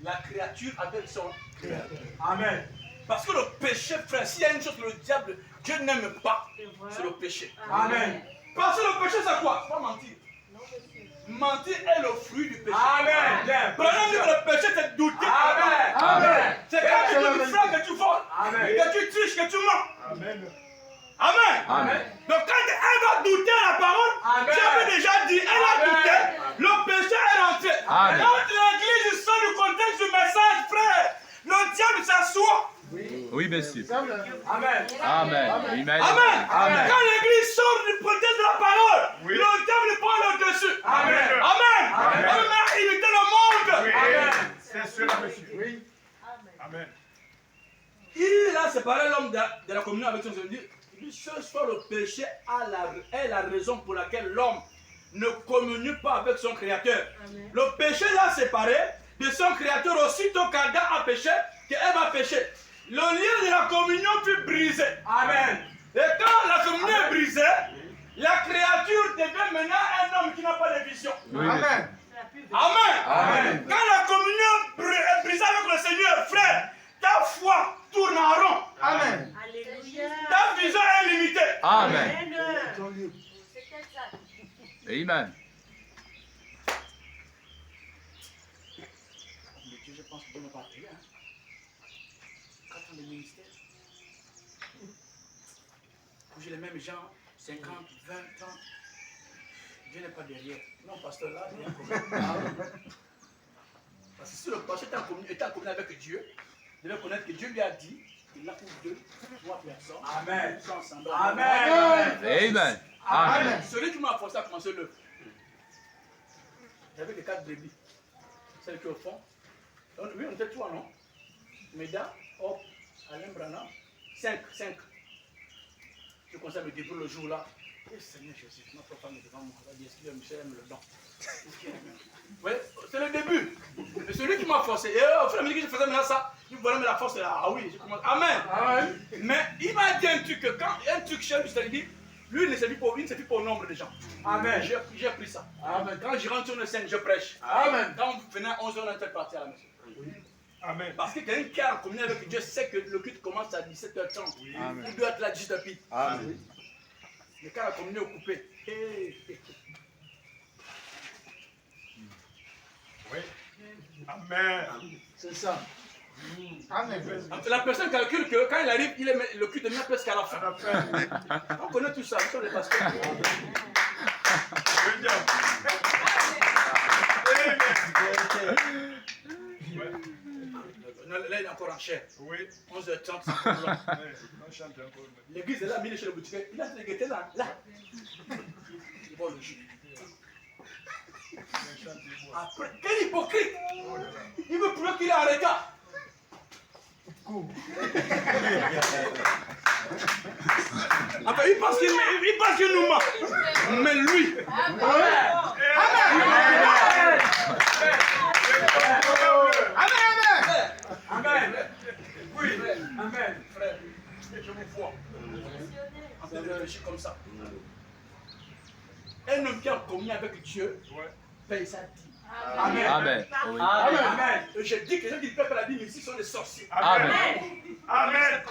la créature avec son Créateur. Amen. Parce que le péché, frère, s'il y a une chose que le diable, Dieu n'aime pas, c'est le péché. Amen. Parce que le péché, c'est quoi? C'est pas mentir. Non, monsieur. Mentir est le fruit du péché. Amen. Prenons que le péché, c'est douter. Amen. Amen. C'est quand tu frappes, que tu voles, Amen. que tu triches, que tu mens. Amen. Amen. Amen. Donc quand elle va douter à la parole, Amen. Dieu avait déjà dit, elle a Amen. douté, le péché est rentré. Amen. Quand l'église sort du contexte du message, frère, le diable s'assoit. Oui, monsieur. Amen. Amen. Amen. Amen. Amen. Quand l'église sort du contexte de la parole, Oui. le diable prend le dessus. Amen. Amen. Amen. On a imité le monde. Oui. Amen. C'est cela, monsieur. Oui. Amen. Amen. Il a séparé l'homme de la communion avec son Seigneur. Il dit, ce soit le péché est la raison pour laquelle l'homme ne communie pas avec son Créateur. Amen. Le péché l'a séparé de son Créateur aussitôt qu'Adam a péché, qu'Ève a péché. Le lien de la communion fut brisé. Amen. Et quand la communion est brisée, la créature devient maintenant un homme qui n'a pas de vision. Oui, monsieur. Amen. C'est la plus belle. Amen. Amen. Quand la communion est brisée avec le Seigneur, frère, ta foi tourne en rond. Amen. Alléluia. Ta vision est limitée. Amen. Amen. C'est exact. Amen. Mais Dieu, je pense que Dieu n'a pas appelé. 4 ans de ministère. J'ai les mêmes gens, 50, 20, 30. Dieu n'est pas derrière. Non, pasteur, là, il y a un problème. Parce que si le pasteur était en communion avec Dieu, il devait connaître que Dieu lui a dit qu'il a pour 2, 3 personnes. Amen. Ils sont ensemble. Amen. Amen. Amen. Celui qui m'a forcé à commencer l'œuvre. J'avais les 4 brebis. Celle qui est au fond. Oui, on était 3, non? Meda, Hop, Alain Branham. 5. Je commençais à me débrouiller le jour là. Et Seigneur Jésus, notre femme est devant moi. Elle dit, est-ce qu'il aime Michel aime le don? Oui, c'est le début. Et celui qui m'a forcé, et au fur et à mesure que je faisais maintenant ça, il voulait me la force là. Ah oui, je commence. Amen. Amen. Mais il m'a dit un truc, que quand un truc chez lui, c'est-à-dire, lui il ne s'est plus pour le nombre de gens. Amen. J'ai pris ça. Amen. Quand je rentre sur le scène, je prêche. Amen. Quand vous venez à 11h, on était parti à la maison. Amen. Parce que quelqu'un qui a communié avec Dieu sait que le culte commence à 17h30. Amen. Il doit être là juste depuis. Amen. Mais quand la communion est coupée, Oui. Amen. C'est ça. Amen. la personne calcule que quand il arrive, le culte est presque à la À fin. la fin. On connaît tout ça, ce sont les pasteurs. Alléluia. Amen. Là, il est encore en chair. Oui. 11h30, c'est encore long. On chante encore. L'église est là, mais il est chez le boutique. Il a les guettés là. Il boit le jus. Après, quel hypocrite! Il veut prouver qu'il est en retard. Enfin, il pense qu'il nous ment. Mais lui. Amen. Oui. Amen. Frère, je vous vois. En train de réfléchir comme ça. Un homme qui a commis avec Dieu paye sa dîme. Amen. Amen. Oui. Amen. Et je dis que les gens qui payent la dîme ici sont des sorciers. Amen. Amen.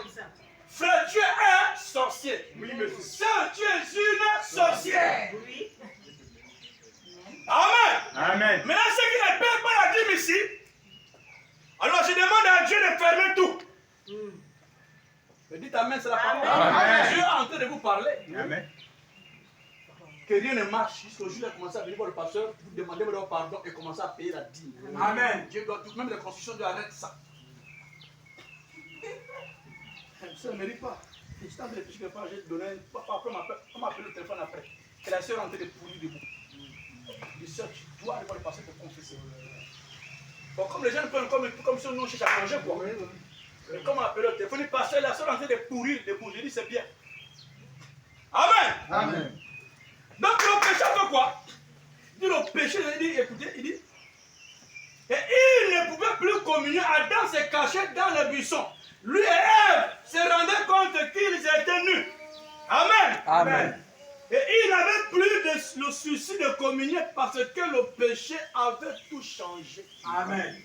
Frère, tu es un sorcier. Oui, monsieur. Sœur, tu es une sorcière. Oui. Amen. Amen. Maintenant, ceux qui ne payent pas la dîme ici, alors je demande à Dieu de fermer tout. Mais dites Amen, c'est la parole. Amen. Dieu est en train de vous parler. Amen. Que rien ne marche jusqu'au jour où il a commencé à venir voir le pasteur, vous demandez leur pardon et commencer à payer la dîme. Amen. Dieu doit tout, même la constitution doit arrêter ça. Ça ne mérite pas. Je suis en train de réfléchir quelque part, j'ai donné un. Après, on m'a appelé le téléphone après. Et la soeur est en train de pourrir debout. Je dis, soeur, tu dois aller voir le pasteur pour confesser. Bon, comme les gens ne prennent comme si nous on cherche à manger, quoi. Et comme on m'a appelé le téléphone, le pasteur, la soeur est en train de pourrir debout. Je dis, c'est bien. Amen. Amen. Donc le péché fait quoi? Il dit le péché, il dit, écoutez, il dit. Et il ne pouvait plus communier. Adam s'est caché dans le buisson. Lui et Ève se rendaient compte qu'ils étaient nus. Amen. Amen. Et il n'avait plus le souci de communier parce que le péché avait tout changé. Amen.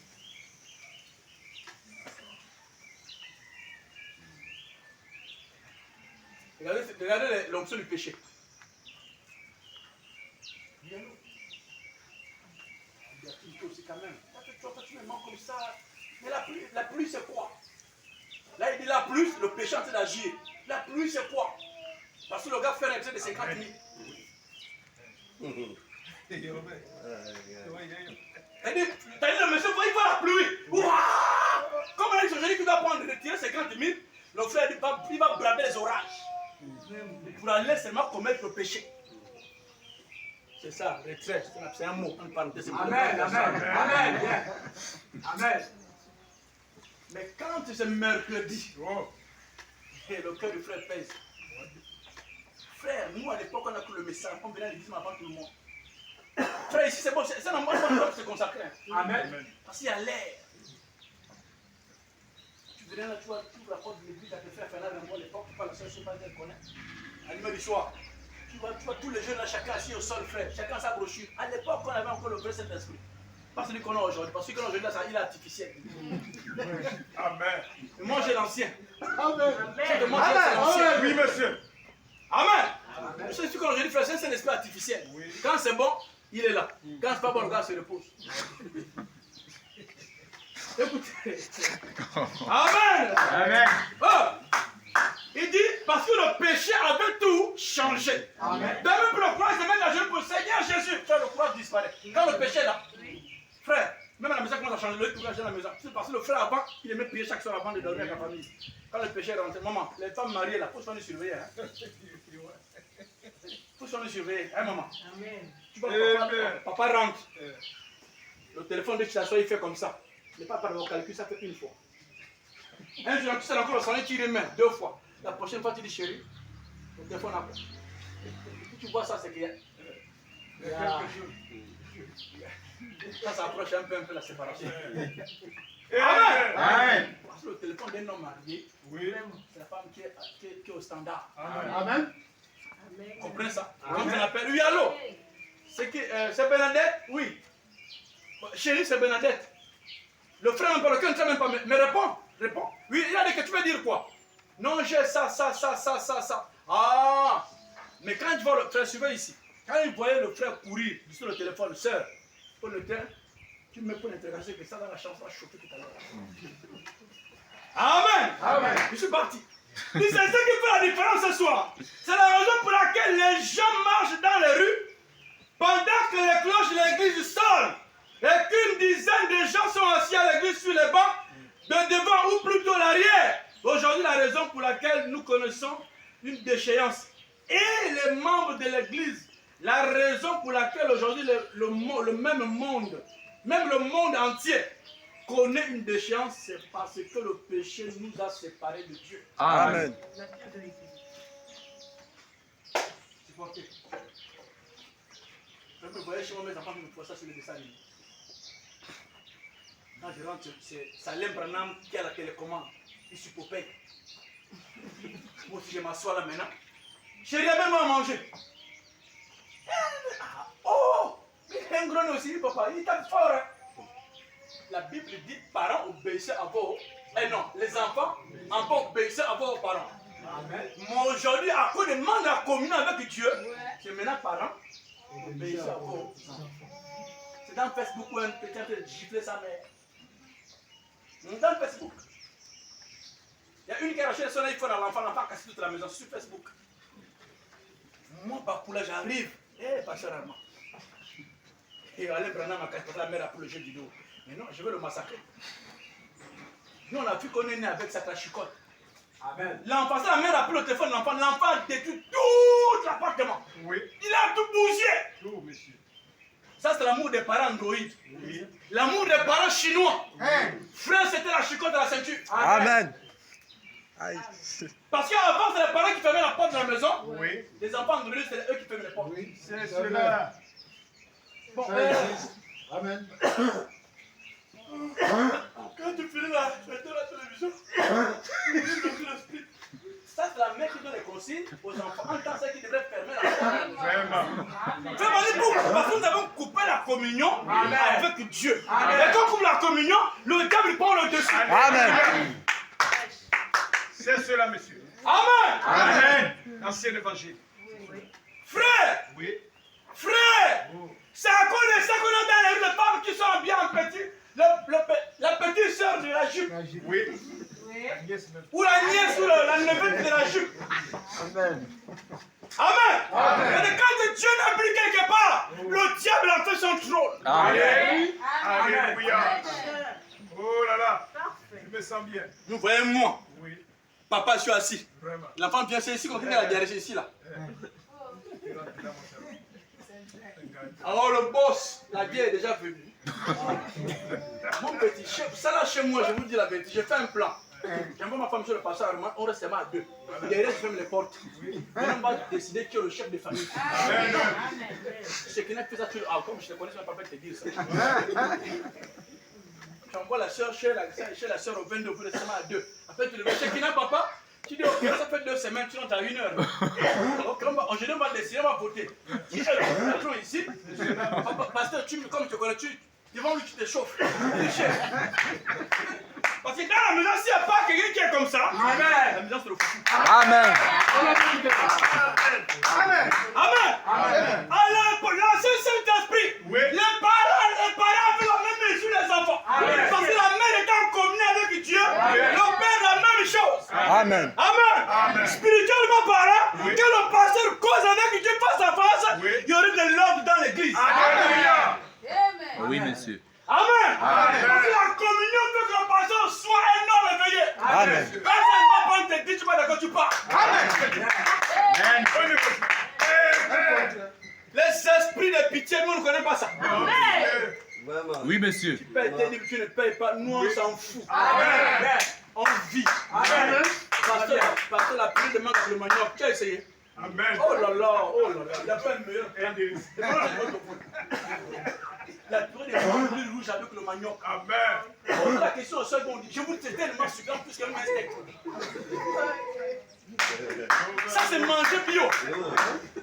Regardez l'onction du péché. Aussi quand même. Tu me mens comme ça. Mais la pluie c'est quoi? Là il dit la pluie, le péché est en train d'agir. La pluie c'est quoi? Parce que le gars fait un excès de 50 000. Il dit, t'as dit le monsieur, il voit la pluie. Ouah! Comme il dit aujourd'hui qu'il doit prendre retirer 50 000, le frère il va braver les orages. Pour aller seulement commettre le péché. C'est ça, retrait, c'est un mot, une parenthèse. Amen. Amen. Amen. Amen. Mais quand c'est mercredi, et le cœur du frère pèse. Frère, nous à l'époque on a pris le message, on venait à l'église avant tout le monde. Frère, ici c'est bon, c'est un moment où on doit se consacrer. Amen. Parce qu'il y a l'air. Tu viens là, tu vois, tu ouvres la porte de l'église, avec le frère Fernand Rambo à l'époque, tu parles la seule chose qu'elle connaît. À l'heure du soir. Tu vois tous les jeunes là, chacun assis au sol, frère, chacun sa brochure. À l'époque, on avait encore le vrai Saint-Esprit. Pas celui qu'on a aujourd'hui, parce que qu'on a aujourd'hui, il est artificiel. Amen. Mais moi, j'ai l'ancien. Amen. C'est moi, j'ai l'ancien. Oui, monsieur. Amen. Je sais ce qu'on a aujourd'hui, frère, c'est un esprit artificiel. Quand c'est bon, il est là. Quand c'est pas bon, le gars se repose. Écoutez. Amen. Amen. Oh. Il dit, parce que le péché avait tout changé. Amen. Même pour le courage de mettre la jeune pour le Seigneur Jésus, frère, le courage disparaît. Quand le péché est là, frère, même à la maison commence à changer, le courage dans la maison. C'est parce que le frère avant, il aimait prier chaque soir avant de dormir avec la famille. Quand le péché est rentré, maman, les femmes mariées là, faut se faire nous surveiller. Hein. Faut se faire nous surveiller, hein maman. Amen. Tu vois, papa rentre. Le téléphone de s'assoit, il fait comme ça. Le papa le calcul, ça fait une fois. Un jour, tu sais encore le soleil, tu remets 2 fois. La prochaine fois, tu dis chérie, le téléphone après. Et tu vois ça, c'est qu'il y a. Ça s'approche un peu la séparation. Amen. Amen. Parce que le téléphone d'un homme marié, Oui. c'est la femme qui est au standard. Amen. Vous comprenez ça? Comme on appelle. Oui, allô? C'est Bernadette? Oui. Chérie, c'est Bernadette. Le frère même pas, le cœur ne sait même pas, mais réponds. Réponds. Oui, il a dit que tu veux dire quoi? Non, j'ai ça. Ah! Mais quand tu vois le frère, suivez ici. Quand il voyait le frère courir sur le téléphone, sœur, pour le terrain, tu me mets pour l'interroger que ça dans la chambre va chauffer tout à l'heure. Amen! Amen! Je suis parti. C'est ce qui fait la différence ce soir. C'est la raison pour laquelle les gens marchent dans les rues pendant que les cloches de l'église sonnent et qu'une dizaine de gens sont assis à l'église sur les bancs. de devant ou plutôt l'arrière. Aujourd'hui, la raison pour laquelle nous connaissons une déchéance. Et les membres de l'Église, la raison pour laquelle aujourd'hui le même monde, même le monde entier, connaît une déchéance, c'est parce que le péché nous a séparés de Dieu. Amen. Supportez. Vous voyez chez moi, mes enfants qui me font ça sur le dessin animé. Quand je rentre, c'est Salem Branham qui a la télécommande. Il se popait. Moi aussi, je m'assois là maintenant. Chérie, même à manger. Oh! Il est un gros aussi, papa. Il tape fort. Hein? La Bible dit parents obéissez à vos. Eh non, les enfants obéissez à vos parents. Amen. Mais aujourd'hui, à cause de manque de communion avec Dieu, c'est maintenant parents obéissez à vos enfants. C'est dans Facebook où un petit a giflé sa mère. Dans Facebook. Il y a une qui a racheté son iPhone à l'enfant a cassé toute la maison sur Facebook. Moi, Bakoula, j'arrive. Eh, Pasteur Armand. Et allez, Branham m'a cassé la mère pour le jeu vidéo. Mais non, je vais le massacrer. Nous, on a vu qu'on est né avec sa chicotte. Amen. L'enfant, la mère a pris le téléphone de l'enfant. L'enfant a détruit tout l'appartement. Oui. Il a tout bougé. Tout, monsieur. Ça, c'est l'amour des parents androïdes. Oui. L'amour des parents chinois. Hein? Frère, c'était la chicotte de la ceinture. Amen. Aïe. Parce qu'avant, c'est les parents qui fermaient la porte de la maison. Oui. Les enfants androïdes, c'est eux qui fermaient les portes. Oui. C'est cela. Bon, Amen. Quand tu finis la télévision, ça c'est la mère qui donne les consignes aux enfants en tant que qui devrait fermer la porte. Vraiment. Parce que nous avons coupé la communion avec Dieu. Et quand on coupe la communion, le diable prend le dessus. Amen. C'est cela, monsieur. Amen. Amen. L'ancien évangile. Frère. Oui. Frère. C'est à cause de ça qu'on a dans les rues de femmes qui sont bien en petit. La petite soeur de la jupe. Oui. Ou la nièce ou la neveu de la jupe. Amen. Amen. Mais quand Dieu n'a plus quelque part, le diable a fait son trône. Amen. Alléluia. Oh là là. Je me sens bien. Nous voyons moi. Oui. Papa, je suis assis. L'enfant vient ici, quand il a dirigé ici là. Alors le boss, la bière est déjà venue. Mon petit chef, ça là chez moi, je vous dis la vérité, j'ai fait un plan. J'envoie ma femme sur le passage, on reste seulement à deux. Derrière, je ferme les portes. On va décider qui est le chef de famille. C'est qui n'a fait ça, comme je te connais, je ne vais pas te dire ça. J'envoie la soeur chez la soeur au 22 pour rester seulement à deux. Après, tu le mets chez Kina, papa. Tu dis, ok, ça fait 2 semaines, tu rentres à 1 heure. Donc, aujourd'hui, on va décider, on va voter. Qui est le patron ici? Pasteur, comme tu connais, devant lui, tu te chauffes. Parce que dans la maison, s'il n'y a pas quelqu'un qui est comme ça, la maison, c'est le fou. Amen. Amen. Amen. Alors, l'ancien Saint-Esprit, les parents font la même chose sur les enfants. Parce que la mère est en communion avec Dieu, le père la même chose. Amen. Amen. Spirituellement parlant, quand le pasteur cause avec Dieu face à face, il y aurait de l'ordre dans l'église. Alléluia. Oui, monsieur. Amen. Parce que la communion veut que le pasteur soit un homme éveillé. Amen. Personne ne va prendre tes dix, tu vas d'accord, tu pars. Amen. Les esprits de pitié, nous ne connaissons pas ça. Amen. Oui, monsieur. Tu payes tes livres, tu ne payes pas, nous on s'en fout. Amen. On vit. Amen. Pasteur, la pluie de manque sur le manioc, tu as essayé? Amen. Oh là là, il a fait un meilleur. La purée des fruits rouges avec le manioc. Amen. Pose la question au seul bon dit. Je vous dis tellement sucrant plus qu'un steak. Ça c'est manger bio.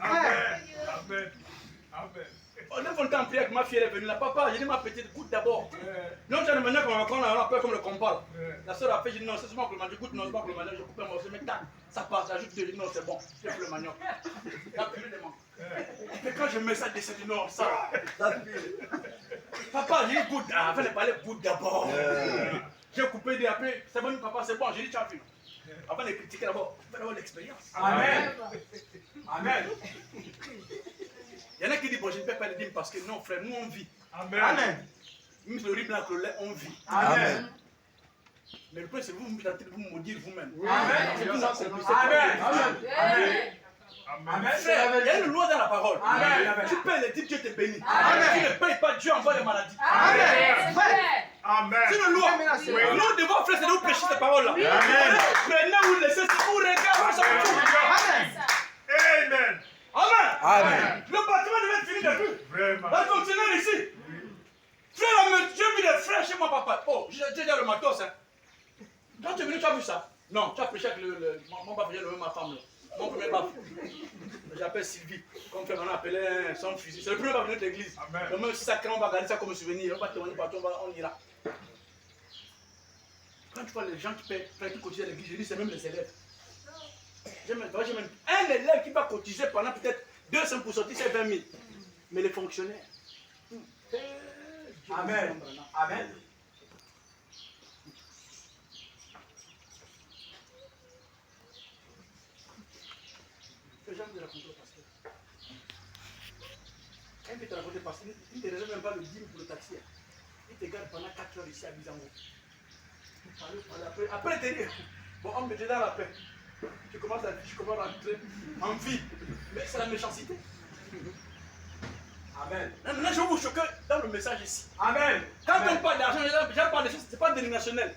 Amen. Amen. Amen. On est content en prière avec ma fille, elle est venue là. Papa, j'ai dit ma petite, goûte d'abord. Non, tu as le manioc on a peur comme le compal. La soeur a fait, j'ai dit non, c'est seulement que le manioc. Goûte, non, c'est pas que le manioc, je coupe un morceau, mais tac, ça passe, j'ajoute deux, non, c'est bon. Je fais le manioc. La purée des mangues. Et quand je mets ça, c'est du nord, ça. Papa, j'ai dit goûte. Avant de parler, goûte d'abord. J'ai coupé des après, c'est bon, papa, c'est bon, j'ai dit tu as vu. Avant de critiquer d'abord, il faut avoir l'expérience. Amen. Amen. Il y en a qui disent, bon, je ne peux pas le dire parce que non, frère, nous on vit. Amen. Amen. Même le riz blanc, le lait, on vit. Amen. Mais le problème, c'est que vous vous maudire vous-même. Amen. C'est tout ça, c'est le plus. Amen. Amen. Amen. Frère, il y a une loi dans la parole. Amen. Tu payes les types, Dieu te bénit. Amen. Tu ne payes pas, Dieu envoie des maladies. Amen. Amen. C'est une loi. Oui. Nous devons faire, c'est de vous prêcher cette parole-là. Amen. Prenez ou laissez, c'est vous regardez, ça vous fout. Amen. Amen. Amen. Amen. Le bâtiment devait être fini depuis. Vraiment. Va fonctionner ici. Frère, j'ai vu des frères chez moi, papa. Oh, j'ai déjà le matos. Hein. Quand tu es venu, tu as vu ça? Non, tu as prêché avec mon papa, j'ai levé ma femme. Là. Mon premier papa. J'appelle Sylvie. Comme frère, on a appelé son fusil. C'est le premier papa de l'église. Amen. Donc même si ça craint, on va garder ça comme souvenir. On va témoigner partout, on ira. Quand tu vois les gens qui paient, qui cotisent à l'église, je dis c'est même les élèves. J'ai même un élève qui va cotiser pendant peut-être 2 semaines pour sortir, c'est 20 000. Mais les fonctionnaires. Amen. Amen. Que j'aime de raconter au pasteur. Un peut te raconter parce qu'il ne te réserve même pas le 10 pour le taxi. Il te garde pendant 4 heures ici à Bizango. Après, il te dit, bon, on me met dans la paix. Tu commences à rentrer en vie. Mais c'est la méchanceté. Amen. Maintenant, je vais vous choquer dans le message ici. Amen. Quand on parle d'argent, j'en parle de choses, ce n'est pas dénominationnel.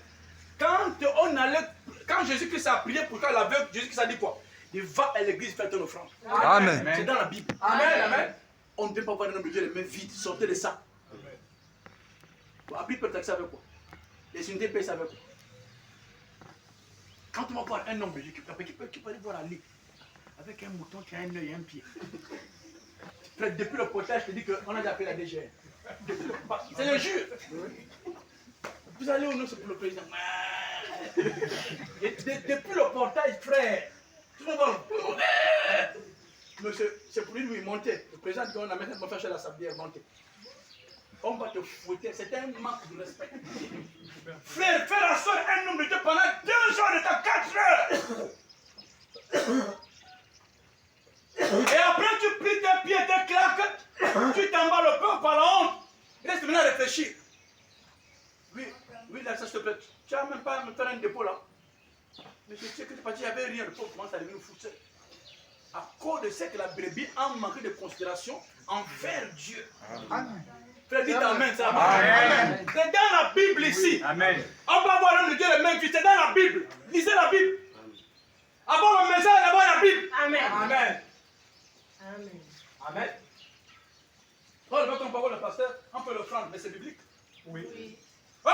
Quand Jésus-Christ a prié pour toi, l'aveugle, Jésus-Christ a dit quoi? Il va à l'église faire ton offrande. Amen. C'est dans la Bible. Amen. Amen. On ne peut pas voir un homme de Dieu les mains vides. Sortez de ça. Bon, la Bible peut taxer avec quoi? Les unités payent ça avec quoi? Quand on va voir un homme de Dieu qui peut aller voir la ligue avec un mouton qui a un œil et un pied. Depuis le potage, je te dis qu'on a déjà appelé la DGR. C'est le jure. Vous allez au nom, c'est pour le président. Depuis le portage, frère. Tout le monde va. Monsieur, c'est pour lui monter. Le président dit qu'on a maintenant faire chez la sablière monter. On va te fouetter. C'est un manque de respect. Frère, fais la soeur un homme de Dieu pendant 2 jours de ta 4 heures. Et après, tu plies tes pieds, tes claques, tu t'emballes le peu par la honte. Reste maintenant à réfléchir. Oui, là, ça s'il te plaît. Tu n'as même pas à me faire un dépôt là. Mais je sais que tu es parti, il n'y avait rien. Le pauvre commence à devenir fou. À cause de ce que la brebis a manqué de considération envers Dieu. Amen. Frère, dites Amen, ça Amen. C'est dans la Bible ici. Amen. On va voir l'homme de Dieu le même c'est dans la Bible. Lisez la Bible. Avant le message, d'abord la Bible. Amen. Amen. Amen. Amen. Quand on parle le pasteur, on peut le prendre, mais c'est biblique. Oui. Oh,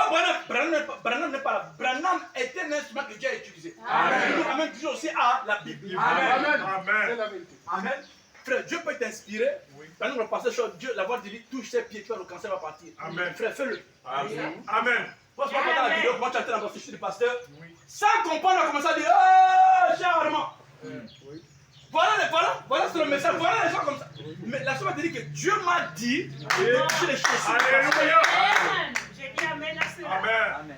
Branham n'est pas là. Branham était un instrument que Dieu a utilisé. Amen. Il nous amène toujours aussi à la Bible. Amen. Amen. C'est la vérité. Amen. Frère, Dieu peut t'inspirer. Oui. Par exemple, le pasteur, Dieu, la voix dit, touche ses pieds, le cancer va partir. Amen. Frère, fais-le. Amen. Amen. Moi, je vois dans la vidéo, comment tu as été dans la fiche du pasteur. Oui. Sans comprendre, on a commencé à dire, oh, cher Armand. Oui. Voilà, c'est le message. Voilà les gens comme ça. Mais la soeur te dit que Dieu m'a dit de toucher les chaussures. Alléluia. Amen. J'ai dit Amen à cela. Amen.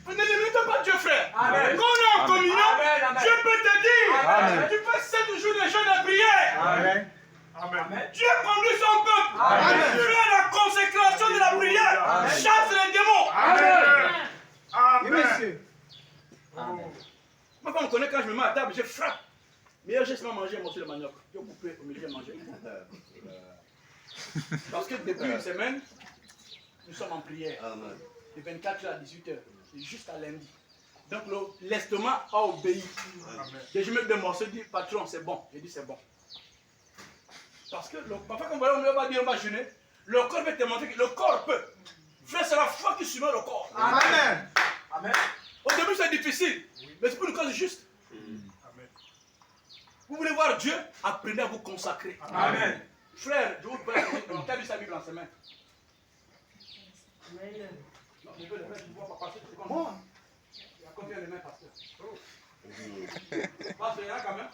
Ne limitez pas Dieu, frère. Amen. Quand on est en communion, Amen, amen. Dieu peut te dire, Amen. tu fais 7 jours de jeûne de prière. Amen. Amen. Dieu conduit son peuple. Amen. Frère, la consécration de la prière Amen. chasse les démons. Amen. Oui, Amen. monsieur. Oh. Moi, quand on connaît, quand je me mets à table, je frappe. Meilleur geste, c'est manger un morceau de manioc. Je vais couper au milieu de manger. Parce que depuis une semaine, nous sommes en prière. De 24h à 18h. Jusqu'à lundi. Donc l'estomac a obéi. Amen. Et je mets des morceaux, je dis, patron, c'est bon. J'ai dit, c'est bon. Parce que parfois, quand on va dire, on va jeûner, le corps va te montrer que le corps peut. Frère, c'est la foi qui soumet le corps. Amen. Amen. Au début, c'est difficile. Mais c'est pour une cause juste. Amen. Vous voulez voir Dieu? Apprenez à vous consacrer. Amen. Frère, je vous parle. Tu as lu sa Bible en semaine? Amen. Non, je veux le mettre, je vois pas passer. Moi. Il y a combien de mains, pasteur? Pasteur, il y en a quand même.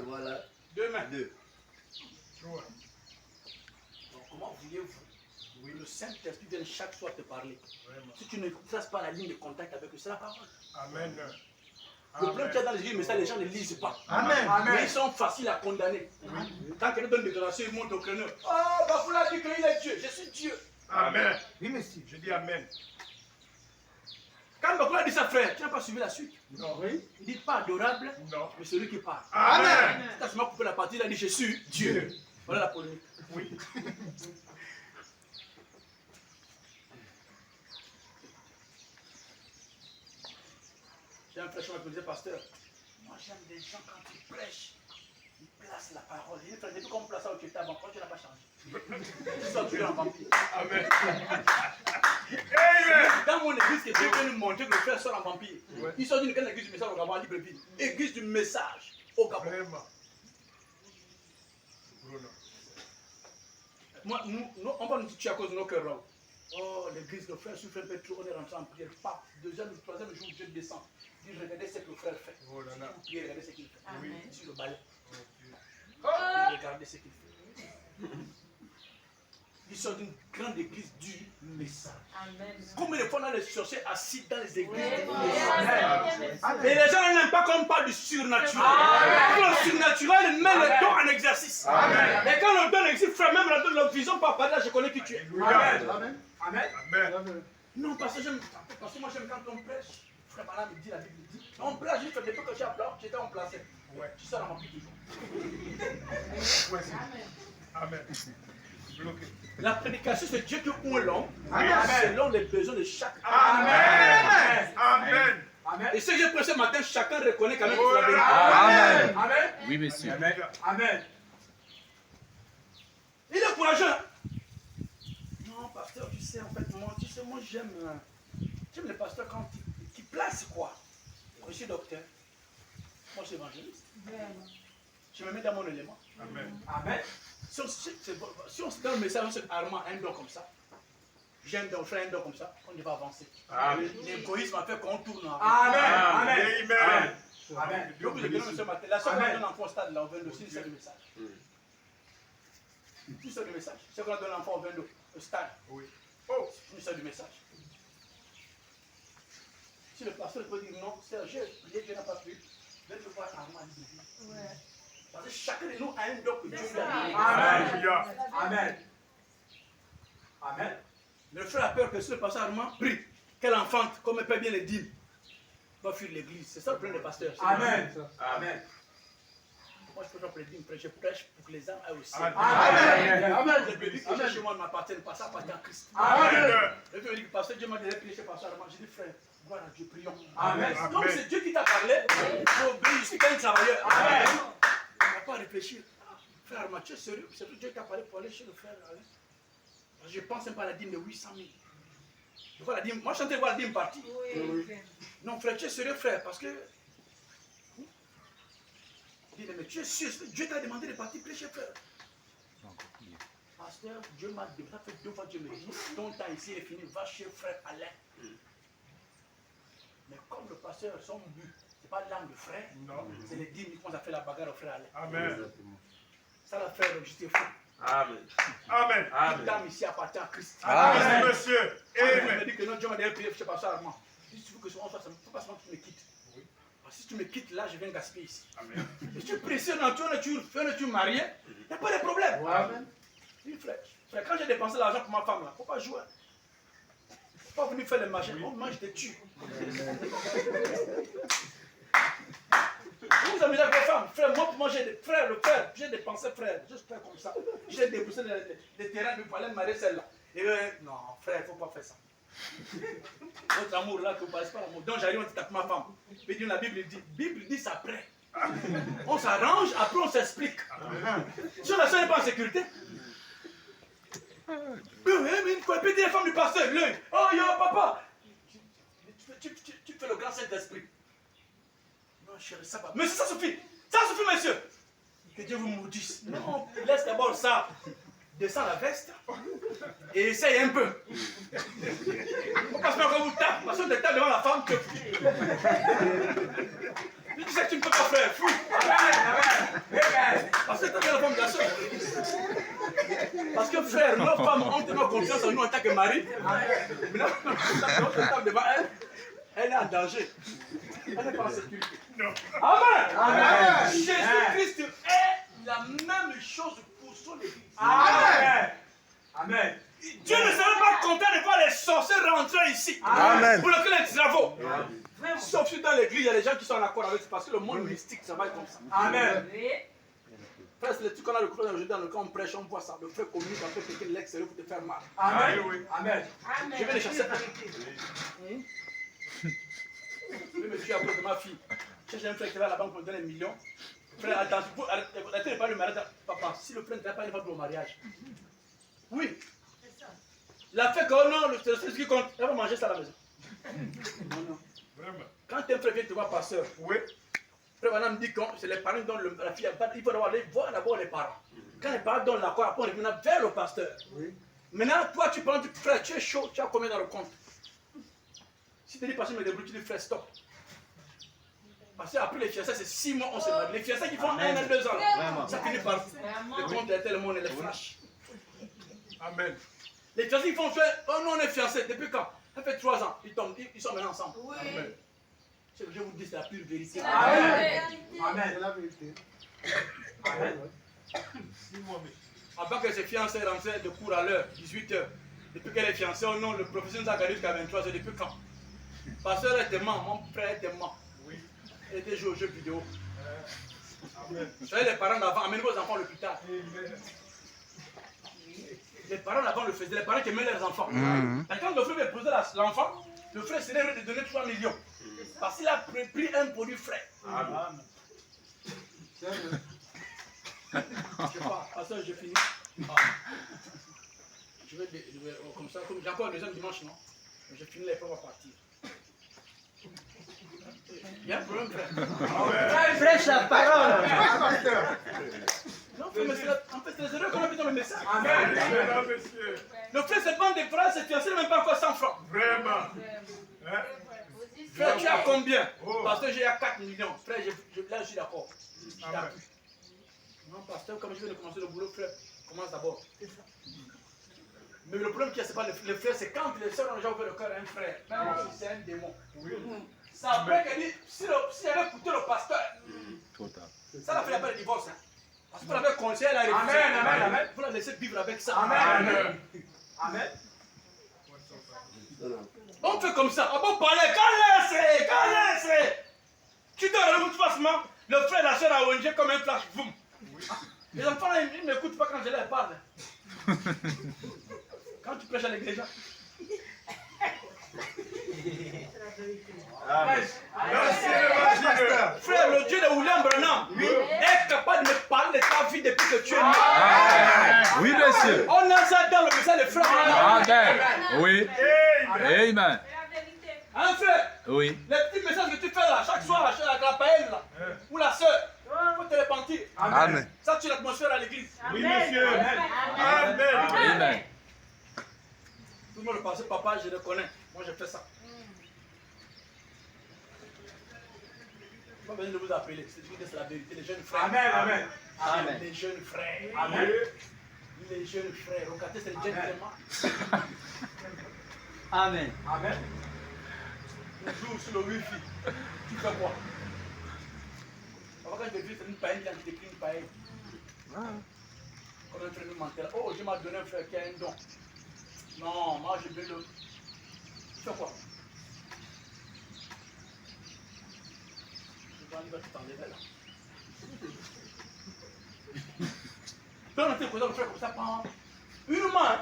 Voilà. 2 mains. Trois. Donc, comment voulez-vous que le Saint-Esprit vienne chaque soir te parler? Vraiment. Si tu ne traces pas la ligne de contact avec eux, c'est la parole. Amen. Le problème qu'il y a dans les églises, mais ça, les gens ne lisent pas. Amen. Mais ils sont faciles à condamner. Quand quelqu'un donne une déclaration, il monte au créneau. Oh, Bafoula dit qu'il est Dieu. Je suis Dieu. Amen. Oui, monsieur. Je dis Amen. Quand Boko a dit ça, frère, tu n'as pas suivi la suite. Non. Oui. Il dit pas adorable, Non. mais celui qui parle. Amen. Quand tu m'as coupé la partie, il a dit je suis Dieu. Voilà la polémique. Oui. J'ai un frère qui me disait, pasteur, moi j'aime les gens quand ils prêchent, ils placent la parole. Il dit, frère, depuis qu'on place ça au Kéta, bon, quand tu n'as pas changé. Tu sors toujours en vampire. Amen. Amen. Dans mon église, que Dieu vient nous montrer que le frère sort en vampire. Ouais. Il sort d'une église du message au Gabon à Libreville. Église du message au Gabon. Vraiment. Bruno. Moi, on va nous tuer à cause de nos cœurs. Oh, l'église, le frère souffre un peu trop, on est rentré en prière. Pas. Deuxième, troisième jour, je descends. Je dis, regardez ce que le frère fait. Oh là là. Il regardez ce qu'il fait. Amen. Sur le balai. Oh Dieu. Il regardez ce qu'il fait. Ils sont d'une grande église du message. Amen. Combien de fois on a les sorciers assis dans les églises Oui. du message? Amen. Et les gens n'aiment pas qu'on parle du surnaturel. Amen. Quand le surnaturel met le don en exercice. Amen. Et quand le don existe, frère, même la vision par parler, je connais qui tu es. Alléluia. Amen. Amen. Amen. Non, parce que moi j'aime quand on prêche. Frère Malam me dit, la Bible dit. On prêche, je fais des trucs que j'ai appelé, j'étais en place. Ouais. Tu sors dans mon pied toujours. Ouais, c'est- Amen. Bloqué. La prédication, c'est Dieu qui ouvre l'homme Amen. selon les besoins de chaque Amen. Amen. Amen. Et ce que j'ai prêché ce matin, chacun reconnaît quand même que Oh c'est la là vérité. là. Amen. Amen. Oui, monsieur. Amen. Amen. Il est courageux. Non, pasteur, tu sais, en fait, moi j'aime les pasteurs quand qui placent quoi. Moi, je suis docteur. Moi, je suis évangéliste. Je me mets dans mon élément. Amen. Amen. Si on se donne le message, on se Armand un don comme ça. J'ai un don, je fais un don comme ça, on ne va avancer. Amen. L'égoïsme a fait qu'on tourne en Amen. Amen. Amen. Amen. Donc, je donne ce matin. La soeur qui Amen. donne l'enfant au stade, là, au 22, c'est le message. Tu sais le message. C'est qu'on donne l'enfant au 22, au stade. Oui. Oh. Tu sais du message. Si le pasteur peut dire non, Serge, Dieu n'a pas pris, viens te voir Armand. Parce que chacun de nous a un don que Dieu lui a donné. Alléluia. Amen. Amen. Le frère a peur que si le pasteur Armand prie, qu'elle enfante, comme elle paie bien les dîmes, va fuir l'église. C'est ça le problème des pasteurs. Amen. Amen. Moi, je préfère prêcher, je prêche pour que les âmes aillent aussi. Amen. Amen. Amen. Les bébés que j'ai chez moi ne m'appartiennent pas, ça appartient à Christ. Amen. Le frère me dit que pasteur Dieu m'a déjà prié chez pasteur Armand. J'ai dit frère, gloire à Dieu, prions. Amen. Donc c'est Dieu qui t'a parlé, il faut obéir, je suis qu'un travailleur. Amen. On n'a pas à réfléchir. Frère Armand, tu es sérieux? C'est tout Dieu qui t'a parlé pour aller chez le frère. Je pense même pas à la dîme de 800 000. Je vois la dîme, moi je chantais voir la dîme partie. Non frère, tu es sérieux frère, parce que... Il dit, mais tu es sûr, Dieu t'a demandé de partir prêcher frère. Pasteur, Dieu m'a demandé, ça fait 2 fois que Dieu me dit, ton temps ici est fini, va chez frère Alain. Mais comme le pasteur, son but, c'est pas l'âme de frère, Non. c'est les dîmes qui commencent à faire la bagarre au frère Alain. Amen. Ça va faire juste fou. Amen. Amen. Toute dame ici appartient à Christ. Amen, monsieur. Il Amen. me dit que non, Dieu m'a déjà prié chez pasteur Armand. Si tu veux que on fasse, il ne faut pas seulement que tu me quittes. Oui. Parce que si tu me quittes là, je viens gaspiller ici. Amen. Si tu es pressé dans tu es marié, il n'y a pas de problème. Amen. Oui, frère, quand j'ai dépensé l'argent pour ma femme, il ne faut pas jouer. Il ne faut pas venir faire les machins. On mange des tue. Vous vous amusez avec vos femmes, frère, moi pour manger des frères, le frère, j'ai dépensé frère, juste faire comme ça. J'ai déboursé les terrains pour aller marier celle-là. Et non, frère, il ne faut pas faire ça. Votre amour là, que vous ne parlez pas l'amour. Donc j'arrive, on dit tape ma femme. Puis la Bible dit ça après. On s'arrange, après on s'explique. Si la soeur n'est pas en sécurité. Mais il faut répéter les femmes du pasteur. Oh yo papa. Tu fais le grand Saint-Esprit. Non chérie, ça va. Mais ça suffit. Ça suffit monsieur. Que Dieu vous maudisse. Non, laisse d'abord ça. Descends la veste. Et essaye un peu. On passe pas quand vous tapez. Parce que tu tapes devant la femme. Tu sais que tu ne peux pas faire. Fou. Parce que tu as la femme de la soeur. Parce que frère, nos femmes ont tellement confiance en nous en tant que mari. Mais là, on tape devant elle. Elle est en danger. Elle n'est pas en sécurité. Non. Amen. Amen. Jésus-Christ est la même chose pour son église. Amen. Amen. Dieu ne serait pas content de voir les sorciers rentrer ici. Amen. Pour le faire les travaux. Sauf si dans l'église, il y a des gens qui sont en accord avec ça. Parce que le monde mystique, ça va être comme ça. Amen. Frère, c'est le truc qu'on a le courage aujourd'hui dans le camp, on prêche, on voit ça. Le frère communique avec quelqu'un de l'extérieur pour te faire mal. Amen. Amen. Je vais les chasser. Je vais me tuer à cause de ma fille. J'ai un frère qui va à la banque pour me donner 1 million. Frère, attention, arrêtez de parler du mariage. Papa, si le frère ne t'a pas, il va pas au mariage. Oui. La fait que, oh non, c'est ce qui compte. Elle va manger ça à la maison. Non, non. Vraiment. Quand un frère vient te voir, pasteur, Oui. frère madame me dit que c'est les parents qui donnent la fille. Il faut aller voir d'abord les parents. Quand les parents donnent l'accord, après on revient vers le pasteur. Oui. Maintenant, toi, tu prends du frère, tu es chaud, tu as combien dans le compte? Si tu dis, pasteur, me débrouille, tu dis, frère, stop. Parce qu'après les fiançailles, c'est 6 mois, on se marie. Les fiançailles qui font 1 an, 2 ans, là, ça finit par le compte est tellement, elle est flash. Amen. Les fiancés, ils font faire, oh non, on est fiancés, depuis quand? Ça fait 3 ans, ils tombent, ils sont maintenant ensemble. Amen. Ce que je vous dis, c'est la pure vérité. Amen. C'est Amen. la vérité. Amen. 6 mois, mais. Avant que ses fiancés rentraient de cours à l'heure, 18h, depuis qu'elle est fiancée, oh non, le professeur nous a gardé jusqu'à 23h, depuis quand? Pasteur était mort, mon frère était mort. Oui. Il était joué aux jeux vidéo. Amen. Vous savez, les parents d'avant, amenez vos enfants à l'hôpital. Amen. Les parents d'avant le faisaient, les parents qui aimaient leurs enfants. Et quand le frère épousait l'enfant, le frère serait de donner 3 millions. Parce qu'il a pris un produit frais. Amen. Je sais pas, pasteur, je finis. Ah. Je vais, comme ça, comme j'ai encore un deuxième dimanche, non? Je finis les frères, on va partir. Il y a un problème, frère. Prêche la parole. Non, frère, mais en fait, c'est les erreurs qu'on a vu dans le message. Amen. Mesdames, messieurs. Le frère se prend des frères, c'est fiancé, même pas encore 100 francs. Vraiment. Hein? Frère, tu as combien? Oh. Parce que j'ai 4 millions. Frère, là, je suis d'accord. Je Amen. t'appuie. Non, pasteur, comme je viens de commencer le boulot, frère, commence d'abord. Mais le problème qu'il y a, c'est pas le frère, c'est quand les sœurs ont déjà ouvert le cœur à un frère, même si c'est un démon. Oui. C'est après qu'elle dit, si elle avait écouté le pasteur, Trop tard. ça l'a fait pas le divorce. Hein. Parce que vous l'avez conseillé, elle a refusé. Amen, amen, amen. Vous la laissez vivre avec ça. Amen. Amen. On fait comme ça, on peut parler, calez. Tu dois aller facilement, le frère et la soeur a ongé comme un flash, boum. Les enfants, là, ils ne m'écoutent pas quand je leur parle. Quand tu prêches à l'église, frère, le Dieu de William Branham est capable de me parler de ta vie depuis que tu es né. Oui, monsieur. On a ça dans le message de frère Branham. Amen. Oui. Amen. Amen. Hein, frère? Oui. Les petits messages que tu fais là, chaque soir, avec la paëlle là, ou la soeur, il faut te repentir. Amen. Ça, c'est l'atmosphère à l'église. Oui, monsieur. Amen. Amen. Tout le monde le passe, papa, je le connais. Moi, je fais ça. Pas besoin de vous appeler, c'est la vérité, les jeunes frères. Amen. Amen. Amen. Les jeunes frères. Amen. Les jeunes frères. Regardez, c'est les jeunes frères. Amen. Amen. On joue sur le wifi. Tu fais quoi? Papa, quand je te dis, c'est une païenne qui a décrit une païenne. Comme un frère nous mentait là. Oh, je m'ai donné un frère qui a un don. Non, moi je veux le. Tu fais quoi? Je vais aller tout enlever là. Quand on était posé le frère comme ça, une main,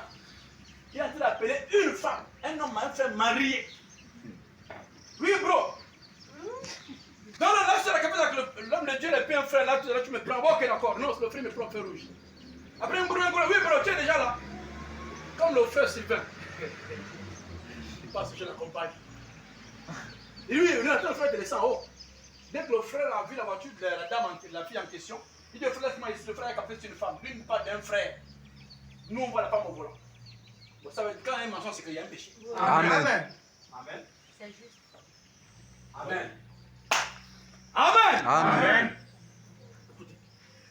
il a été appelé une femme, un homme, un frère marié. Oui, bro. Non, là, c'est la capitale avec l'homme de Dieu, le père, un frère, là, tu me prends. Ok, d'accord. Non, le frère me prend un feu rouge. Après, un gros, oui, bro, tu es déjà là. Comme le frère Sylvain. Il passe, je l'accompagne. Et lui, il a le frère de descend en haut. Dès que le frère a vu la voiture de la dame, la fille en question, il dit, frère, laisse-moi ici, le frère est capté, c'est une femme. Lui, il parle d'un frère. Nous, on voit la femme au volant. Vous savez, quand il y a un mensonge, c'est qu'il y a un péché. Amen. Amen. C'est juste. Amen. Amen. Amen. Écoutez,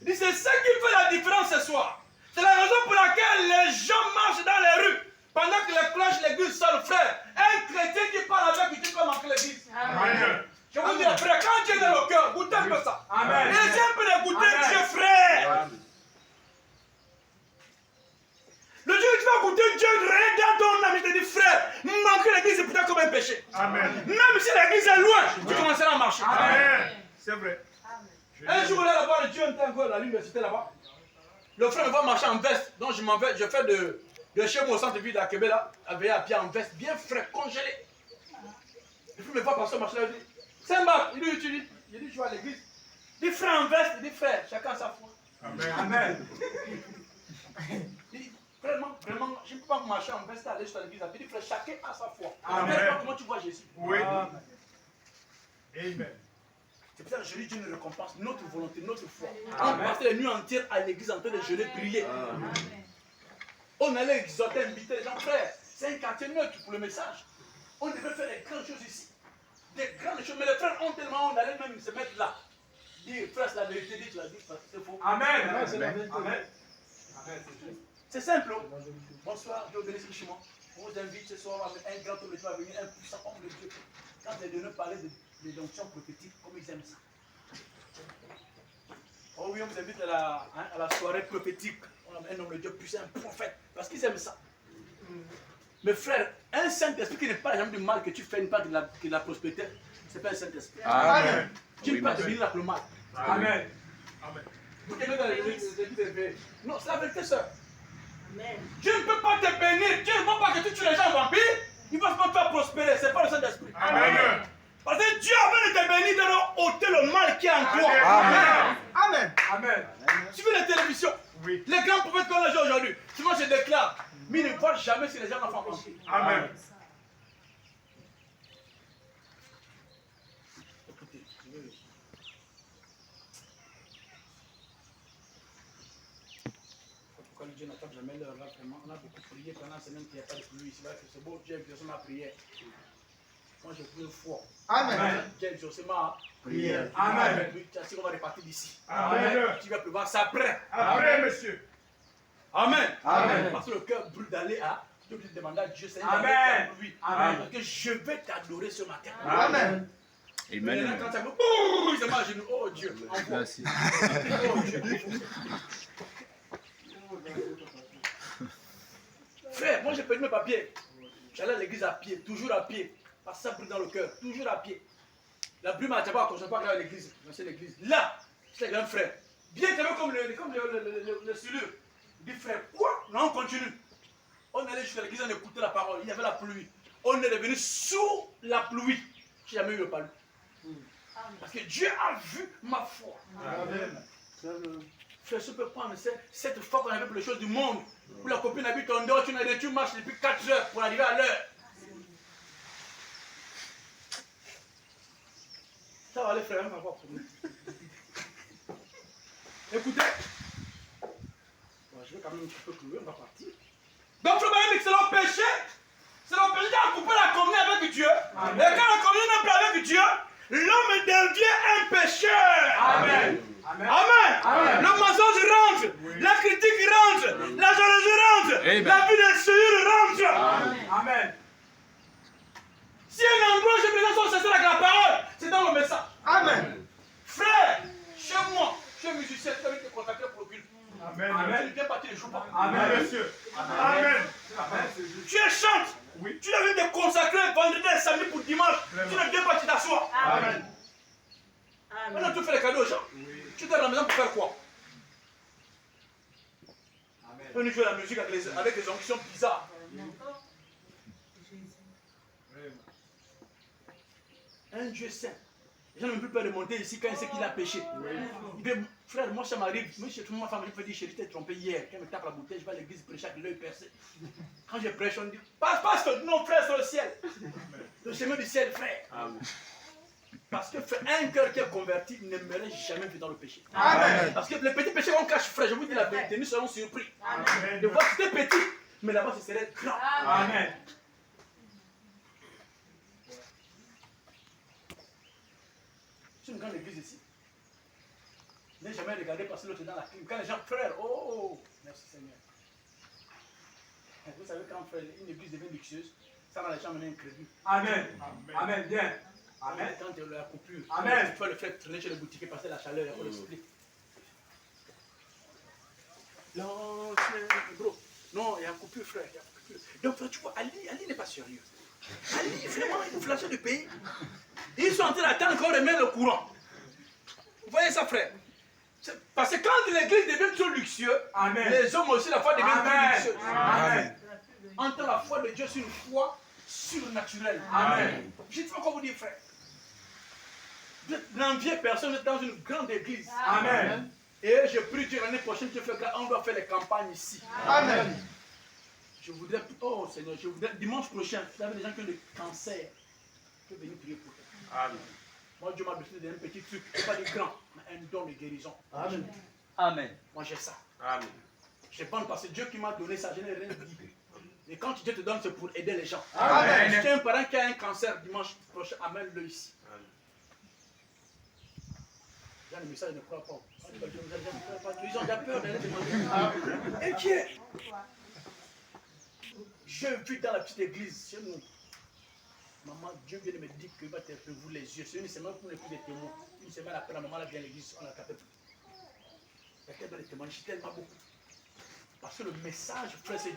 il dit, c'est ça qui fait la différence ce soir. C'est la raison pour laquelle les gens marchent dans les rues pendant que les cloches l'église sonne, frère. Un chrétien qui parle avec qui peut manquer l'église. Amen. Je vous dis après, quand Dieu est dans le cœur, goûtez un peu ça. Amen. Et j'ai un peu de goûter Amen. Dieu, frère. Le Dieu que tu vas écouter Dieu, regarde ton âme, je te dis frère, manquer l'église c'est pourtant comme un péché. Amen. Même si l'église est loin, tu commenceras à marcher. Amen. C'est vrai. Un jour, on est là-bas, Dieu était encore à l'université là-bas. Le frère me voit marcher en veste, donc je m'en vais, je fais de chez moi au centre-ville d'Akebe là, à veiller à pied en veste, bien frais, congelé. Le frère me voit passer marcher là, il dit, Saint-Marc, il dit, tu vas à l'église. Il dit frère en veste, il dit frère, chacun sa foi. Amen. Amen. Il dit, vraiment, je ne peux pas marcher en veste aller jusqu'à l'église. Il dit frère, chacun a sa foi. Amen. Comment tu vois Jésus? Oui. Amen. Amen. C'est pour ça que je dis Dieu nous récompense notre volonté, notre foi. Amen. On passait les nuits entières à l'église en train de jeûner, prier. On allait exhorter, inviter les gens, frère, c'est un quartier neutre pour le message. On devait faire des grandes choses ici. Des grandes choses. Mais les frères ont tellement, on allait même se mettre là. Dire, frère, c'est la vérité, dis, tu l'as dit, parce que c'est faux. Amen. Ouais, c'est la vérité. Amen. Amen. C'est simple. Oh. Bonsoir, Dieu bénisse richement. On vous invite ce soir avec un grand homme de Dieu à venir, un puissant homme de Dieu. Quand les deux parler de l'onction prophétique, comme ils aiment ça. Oh oui, on vous invite à la soirée prophétique. On a un homme de Dieu puissant, un prophète, parce qu'ils aiment ça. Mais frère, un Saint-Esprit qui n'est pas jamais du mal que tu fais, une part de la prospérité, ce n'est pas un Saint-Esprit. Amen. Tu ne peux pas te bénir avec le mal. Amen. Amen. Vous aimez dans les églises. Non, c'est la vérité, sœur. Amen. Dieu ne peut pas te bénir. Dieu ne veut pas que tu tues les gens vampires. Il ne va pas te faire prospérer. Ce n'est pas le Saint-Esprit. Amen. Parce que Dieu, avant de te bénir, il doit ôter le mal qui est en toi. Amen. Amen. Amen. Tu veux la télévision? Oui. Les grands prophètes qu'on a aujourd'hui, souvent je déclare, mais ils ne voient jamais si les gens n'en font pas. Amen. Écoutez, pourquoi Dieu n'attend jamais l'heure là, vraiment? On a beaucoup prié pendant la semaine qu'il n'y a pas de pluie. C'est vrai que c'est beau, Dieu a exaucé ma prière. Moi j'ai pris une foi. Amen. Dieu a exaucé ma Prière. Amen. Tu on va repartir d'ici. Amen. Tu vas pleuvoir, ça après. Après, monsieur. Amen. Amen. Parce que le cœur brûle d'aller à. Tu peux demander à Dieu, Seigneur, Amen. lui. Amen. Parce que je vais t'adorer ce matin. Amen. Mais là, Amen. quand ça me. Ouh, il se met à genoux. Oh Dieu, envoie. Merci. Oh Dieu. Frère, moi j'ai perdu mes papiers. J'allais à l'église à pied, toujours à pied. Parce que ça brûle dans le cœur, toujours à pied. La pluie m'a dit pas, je ne pas à l'église. J'achetais l'église. Là, j'étais un frère. Bien qu'il avait comme le silure. Il dit frère, quoi? Non, on continue. On allait jusqu'à l'église, on écoutait la parole. Il y avait la pluie. On est revenu sous la pluie. Je n'ai jamais eu le palu. Parce que Dieu a vu ma foi. Amen. Frère, je peux prendre cette fois qu'on avait pour les choses du monde. Où la copine habite en dehors, tu marches depuis 4 heures pour arriver à l'heure. Ça va aller, frère, on va pas problème. Écoutez. Bon, je vais quand même un petit peu clouer, on va partir. Donc, frère, c'est leur péché. C'est leur péché qui a coupé la communion avec Dieu. Amen. Et quand la communion n'est plus avec Dieu, l'homme devient un pécheur. Amen. Amen. Amen. Amen. Le mensonge rentre, la critique rentre, la jalousie rentre, Amen. la vie de souillure rentre. Amen. Si un endroit, j'ai besoin de s'asseoir avec la parole, c'est dans le message. Amen. Frère, chez moi, je suis musicien, tu as été contacté pour le culte. Amen. Tu Amen. ne viens pas, tu ne joues pas. Amen. Monsieur. Amen. Amen. Tu es chante. Oui. Tu as vu te consacrer vendredi et samedi pour dimanche. Vraiment. Tu ne viens pas, tu t'assois. Amen. Maintenant, Amen. tu fais les cadeaux aux gens. Tu es dans la maison pour faire quoi? Amen. On joue la musique avec les onctions bizarres. Un Dieu saint. Les gens n'ont plus peur de monter ici quand il sait qu'il a péché. Il dit, frère, moi ça m'arrive. Moi, chez ma femme, je me dis, chérie, je t'ai trompé hier. Quand elle me tape la bouteille, je vais à l'église prêcher avec l'œil percé. Quand je prêche, on dit, passe, non, frère, c'est le ciel. Le chemin du ciel, frère. Parce que un cœur qui est converti n'aimerait jamais vivre dans le péché. Amen. Parce que les petits péchés qu'on cache, frère, je vous dis la vérité, nous serons surpris Amen. de voir que c'était petit, mais là-bas ce serait grand. Amen. C'est une grande église ici. Je n'ai jamais regardé passer l'autre dans la clim. Quand les gens, frère, oh, merci Seigneur. Vous savez, quand frère, une église devient luxueuse, ça va les gens mener un crédit. Amen. Amen. Bien. Amen. Amen. Quand il y a la coupure, Amen. tu peux le faire traîner chez le boutiquier, passer la chaleur, il faut le split. L'ancien, bro, Non, il y a un coupure, frère. Il y a un coupure. Donc, frère, tu vois, Ali n'est pas sérieux. Ali, vraiment, il nous flanchait le pays. Ils sont en train d'attendre qu'on remette le courant. Vous voyez ça, frère? Parce que quand l'église devient trop luxueux, Amen. les hommes aussi, la foi devient trop Amen. luxueux. Amen. Entre la foi de Dieu, c'est une foi surnaturelle. Amen. Je ne sais pas quoi vous dire, frère. Vous n'enviez personne, vous êtes dans une grande église. Amen. Et je prie Dieu l'année prochaine, on doit faire les campagnes ici. Amen. Je voudrais, oh Seigneur, je voudrais, dimanche prochain, vous avez des gens qui ont des cancers, je vais venir prier pour eux. Amen. Moi, Dieu m'a donné un petit truc, pas de grand, mais un don de guérison. Amen. Amen. Moi, j'ai ça. Amen. Je pense parce que Dieu qui m'a donné ça, je n'ai rien dit. Et quand Dieu te donne, c'est pour aider les gens. Amen. Si tu as un parent qui a un cancer dimanche prochain, amène-le ici. Dans le message, ne crois pas. Ils ont déjà peur d'aller demander. Inquiet. Je vis dans la petite église chez nous. Maman, Dieu vient de me dire qu'il va te vous les yeux. C'est une semaine pour les plus de témoins. Une semaine après, la maman vient à l'église, on a tapé. Il y a tellement de témoignages, tellement beaucoup. Parce que le message, frère, c'est